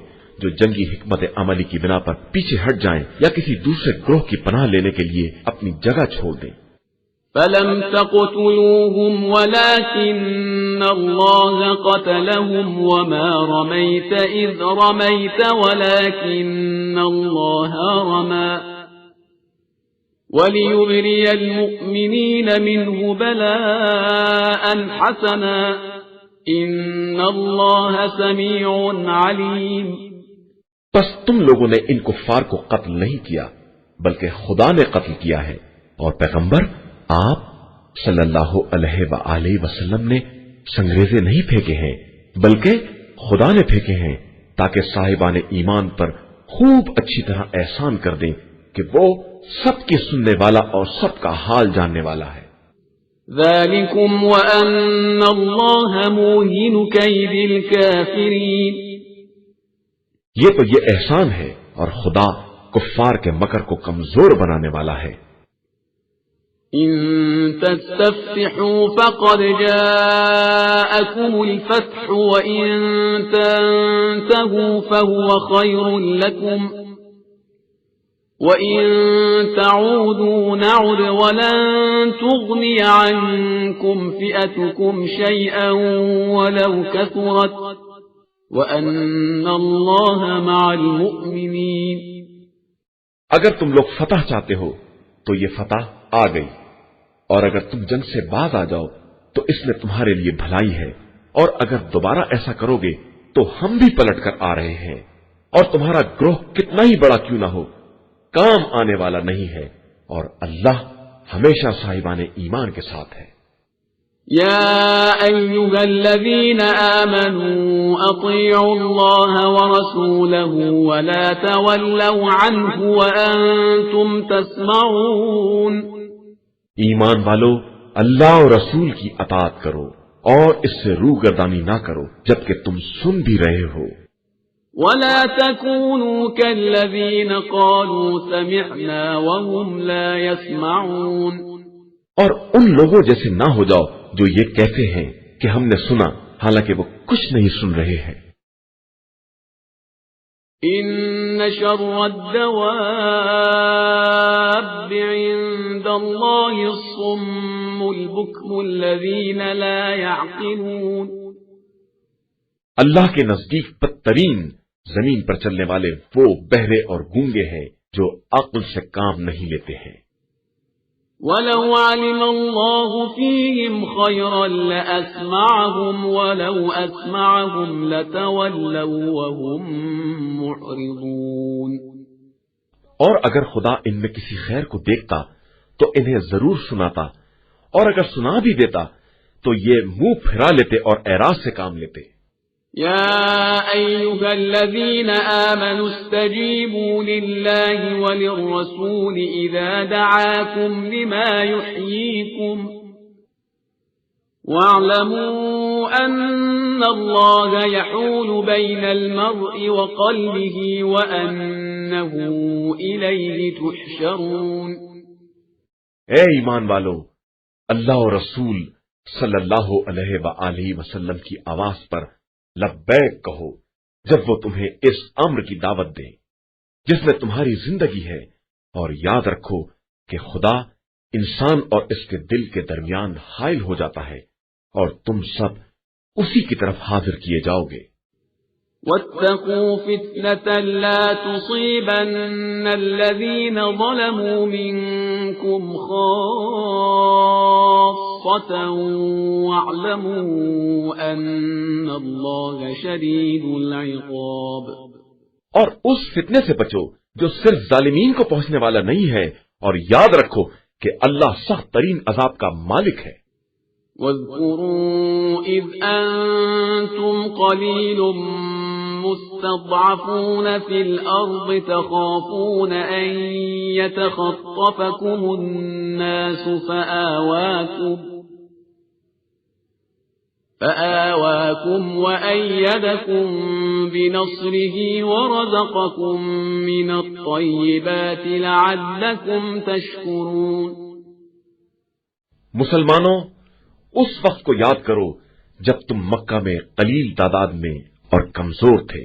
S1: جو جنگی حکمت عملی کی بنا پر پیچھے ہٹ جائیں یا کسی دوسرے گروہ کی پناہ لینے کے لیے اپنی جگہ چھوڑ دیں۔
S2: فلم تقتلوهم ولكن الله قتلهم وما رميت إذ رميت ولكن الله رمى وليبري المؤمنين منه بلاء حسنا إن الله سميع عليم۔
S1: بس تم لوگوں نے ان کفار کو قتل نہیں کیا بلکہ خدا نے قتل کیا ہے، اور پیغمبر آپ صلی اللہ علیہ وآلہ وسلم نے سنگریزے نہیں پھینکے ہیں بلکہ خدا نے پھینکے ہیں تاکہ صاحبان ایمان پر خوب اچھی طرح احسان کر دیں کہ وہ سب کی سننے والا اور سب کا حال جاننے والا ہے۔
S2: ذَلِكُمْ وَأَنَّ اللَّهَ مُوهِنُ كَيْدِ الْكَافِرِينَ۔
S1: یہ تو یہ احسان ہے اور خدا کفار کے مکر کو کمزور بنانے والا ہے۔
S2: إن تستفتحوا فقد جاءكم الفتح وإن تنتهوا فهو خير لكم وإن تعودوا نعد ولن تغني عنكم فئتكم شيئا ولو كثرت وأن الله مع المؤمنين۔
S1: اگر تم لوگ فتح چاہتے ہو تو یہ فتح آ گئی، اور اگر تم جنگ سے باز آ جاؤ تو اس میں تمہارے لیے بھلائی ہے، اور اگر دوبارہ ایسا کرو گے تو ہم بھی پلٹ کر آ رہے ہیں، اور تمہارا گروہ کتنا ہی بڑا کیوں نہ ہو کام آنے والا نہیں ہے، اور اللہ ہمیشہ صاحبان ایمان کے ساتھ ہے۔
S2: يا أيها الذين آمنوا أطيعوا الله ورسوله ولا تولوا عنه وأنتم تسمعون۔
S1: ایمان والو اللہ اور رسول کی اطاعت کرو اور اس سے روگردانی نہ کرو جبکہ تم سن بھی رہے ہو۔
S2: ولا تكونوا كالذين قالوا سمعنا وهم لا يسمعون۔
S1: اور ان لوگوں جیسے نہ ہو جاؤ جو یہ کہتے ہیں کہ ہم نے سنا حالانکہ وہ کچھ نہیں سن رہے ہیں۔
S2: ان شر الدواب عند الله الصم البكم الذين لا يعقلون۔
S1: اللہ کے نزدیک بدترین زمین پر چلنے والے وہ بہرے اور گونگے ہیں جو عقل سے کام نہیں لیتے ہیں۔
S2: وَلَوْ عَلِمَ اللَّهُ فِيهِمْ خَيْرًا لَأَسْمَعَهُمْ وَلَوْ أَسْمَعَهُمْ لَتَوَلَّوْا وَهُمْ مُعْرِضُونَ۔
S1: اور اگر خدا ان میں کسی خیر کو دیکھتا تو انہیں ضرور سناتا، اور اگر سنا بھی دیتا تو یہ منہ پھرا لیتے اور اعراض سے کام لیتے۔
S2: يا أيها الذين آمنوا استجيبوا لله وللرسول إذا دعاكم لما يحييكم واعلموا أن الله يحول بين المرء وقلبه وأنه إليه تحشرون۔
S1: اے ایمان والو، اللہ اور رسول صلی اللہ علیہ وآلہ وسلم کی آواز پر لبیک کہو جب وہ تمہیں اس امر کی دعوت دے جس میں تمہاری زندگی ہے، اور یاد رکھو کہ خدا انسان اور اس کے دل کے درمیان حائل ہو جاتا ہے، اور تم سب اسی کی طرف حاضر کیے جاؤ گے۔
S2: واتقوا فتنة لا تصيبن الذين ظلموا منكم خاصة واعلموا أن الله شديد العقاب۔
S1: اور اس فتنے سے بچو جو صرف ظالمین کو پہنچنے والا نہیں ہے، اور یاد رکھو کہ اللہ سخت ترین عذاب کا مالک ہے۔
S2: واذكروا إذ أنتم قليل مستضعفون في الأرض تخافون أن يتخطفكم الناس فآواكم وأيدكم بنصره ورزقكم من الطيبات لعلكم تشكرون۔
S1: مسلمانوں، اس وقت کو یاد کرو جب تم مکہ میں قلیل تعداد میں اور کمزور تھے،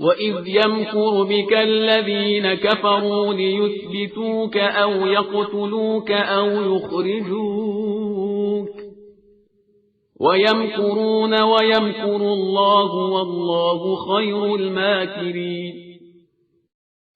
S2: وَإِذْ يَمْكُرُ بِكَ الَّذِينَ كَفَرُوا لِيُثْبِتُوكَ أَوْ يَقْتُلُوكَ أَوْ يُخْرِجُوكَ وَيَمْكُرُونَ وَيَمْكُرُ اللَّهُ وَاللَّهُ خَيْرُ الْمَاكِرِينَ۔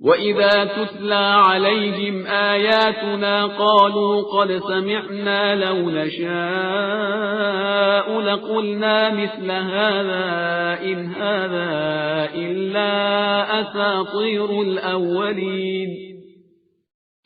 S2: وَإِذَا تُتْلَى عَلَيْهِمْ آيَاتُنَا قَالُوا قَدْ سَمِعْنَا لَوْ نَشَاءُ لَقُلْنَا مِثْلَ هَذَا إِنْ هَذَا إِلَّا أَسَاطِيرُ الْأَوَّلِينَ۔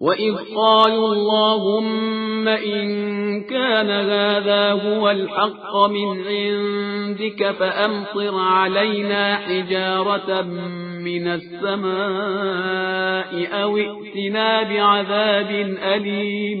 S2: وَإِذْ قَالُوا اللَّهُمَّ إِن كَانَ هَذَا هُوَ الْحَقَّ مِنْ عِندِكَ فَأَمْطِرْ عَلَيْنَا حِجَارَةً مِّنَ السَّمَاءِ أَوْ ائْتِنَا بِعَذَابٍ أَلِيمٍ۔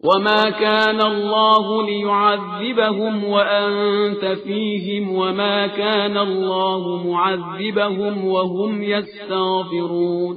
S2: وَمَا كَانَ اللَّهُ لِيُعَذِّبَهُمْ وَأَنْتَ فِيهِمْ وَمَا كَانَ اللَّهُ مُعَذِّبَهُمْ وَهُمْ يَسْتَغْفِرُونَ۔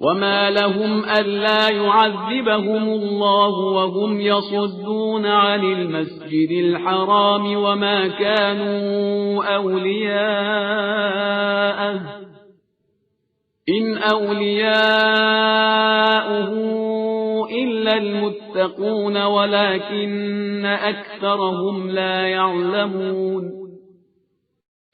S2: وَمَا لَهُمْ أَلَّا يُعَذِّبَهُمُ اللَّهُ وَهُمْ يَصُدُّونَ عَنِ الْمَسْجِدِ الْحَرَامِ وَمَا كَانُوا أَوْلِيَاءَهُ إِنْ أَوْلِيَاؤُهُ إِلَّا الْمُتَّقُونَ وَلَكِنَّ أَكْثَرَهُمْ لَا يَعْلَمُونَ۔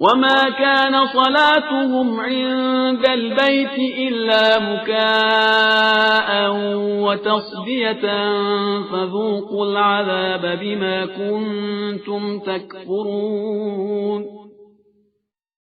S2: وَمَا كَانَ صَلَاتُهُمْ عِندَ الْبَيْتِ إِلَّا مُكَاءً وَتَصْدِيَةً فَذُوقُوا الْعَذَابَ بِمَا كُنتُمْ تَكْفُرُونَ۔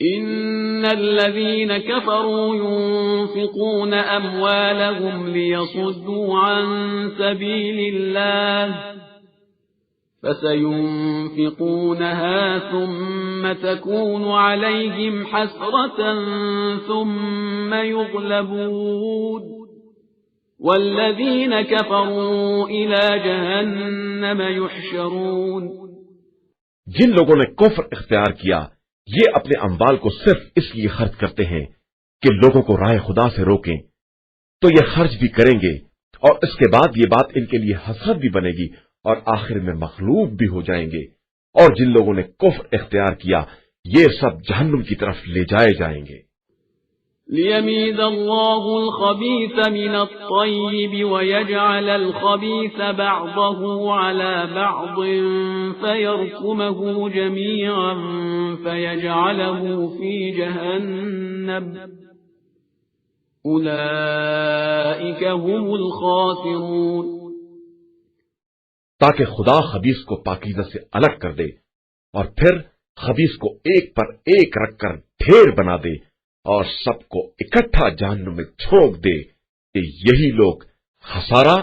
S2: إِنَّ إن الذين كفروا ينفقون أموالهم ليصدوا عن سبيل الله فسينفقونها ثم تكون عليهم حسرة ثم يغلبون والذين كفروا إلى جهنم يحشرون.
S1: جن لوگوں نے کفر اختیار کیا یہ اپنے اموال کو صرف اس لیے خرچ کرتے ہیں کہ لوگوں کو راہ خدا سے روکیں، تو یہ خرچ بھی کریں گے اور اس کے بعد یہ بات ان کے لیے حسرت بھی بنے گی اور آخر میں مغلوب بھی ہو جائیں گے. اور جن لوگوں نے کفر اختیار کیا یہ سب جہنم کی طرف لے جائے جائیں گے.
S2: ليميز الله الخبيث من الطيب ويجعل الخبيث بعضه على بعض فيركمه جميعا فيجعله في جهنم أولئك هم الخاسرون.
S1: تاکہ خدا خبیث کو پاکیزہ سے الگ کر دے اور پھر خبیث کو ایک پر ایک رکھ کر ڈھیر بنا دے اور سب کو اکٹھا جہنم میں چھونک دے کہ یہی لوگ خسارہ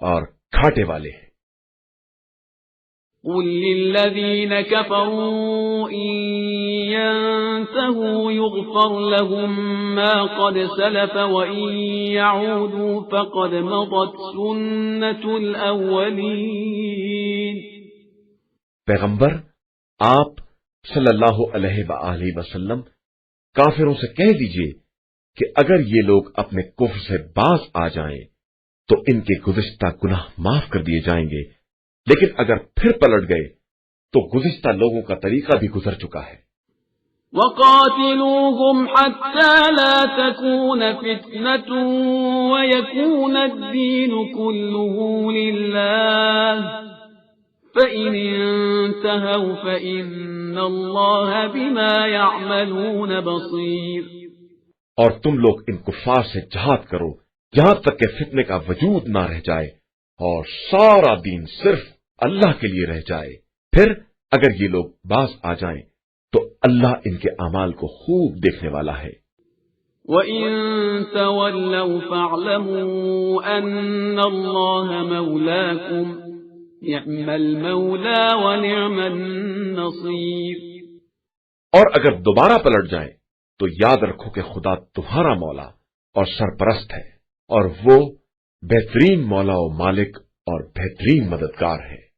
S1: اور گھاٹے والے ہیں.
S2: قل للذين كفروا إن ينتهوا يغفر لهم ما قد سلف وإن يعودوا فقد مضت سنة الأولين.
S1: پیغمبر آپ صلی اللہ علیہ وآلہ وسلم کافروں سے کہہ دیجئے کہ اگر یہ لوگ اپنے کفر سے باز آ جائیں تو ان کے گزشتہ گناہ معاف کر دیے جائیں گے، لیکن اگر پھر پلٹ گئے تو گزشتہ لوگوں کا طریقہ بھی گزر چکا ہے.
S2: وَقَاتِلُوهُمْ حَتَّى لَا تَكُونَ فِتْنَةٌ وَيَكُونَ الدِّينُ كُلُّهُ لِلَّهِ فَإِنِ انْتَهَوْا فَإِنَّ اللَّهَ بِمَا يَعْمَلُونَ بَصِيرٌ.
S1: اور تم لوگ ان کفار سے جہاد کرو یہاں تک کہ فتنے کا وجود نہ رہ جائے اور سارا دین صرف اللہ کے لیے رہ جائے. پھر اگر یہ لوگ باز آ جائیں تو اللہ ان کے اعمال کو خوب دیکھنے والا ہے.
S2: وَإِن تَوَلَّوْا فَاعْلَمُوا أَنَّ اللَّهَ مَوْلَاكُمْ نِعْمَ الْمَوْلَى وَنِعْمَ النَّصِيرُ. اور
S1: اگر دوبارہ پلٹ جائیں تو یاد رکھو کہ خدا تمہارا مولا اور سرپرست ہے اور وہ بہترین مولا و مالک اور بہترین مددگار ہے.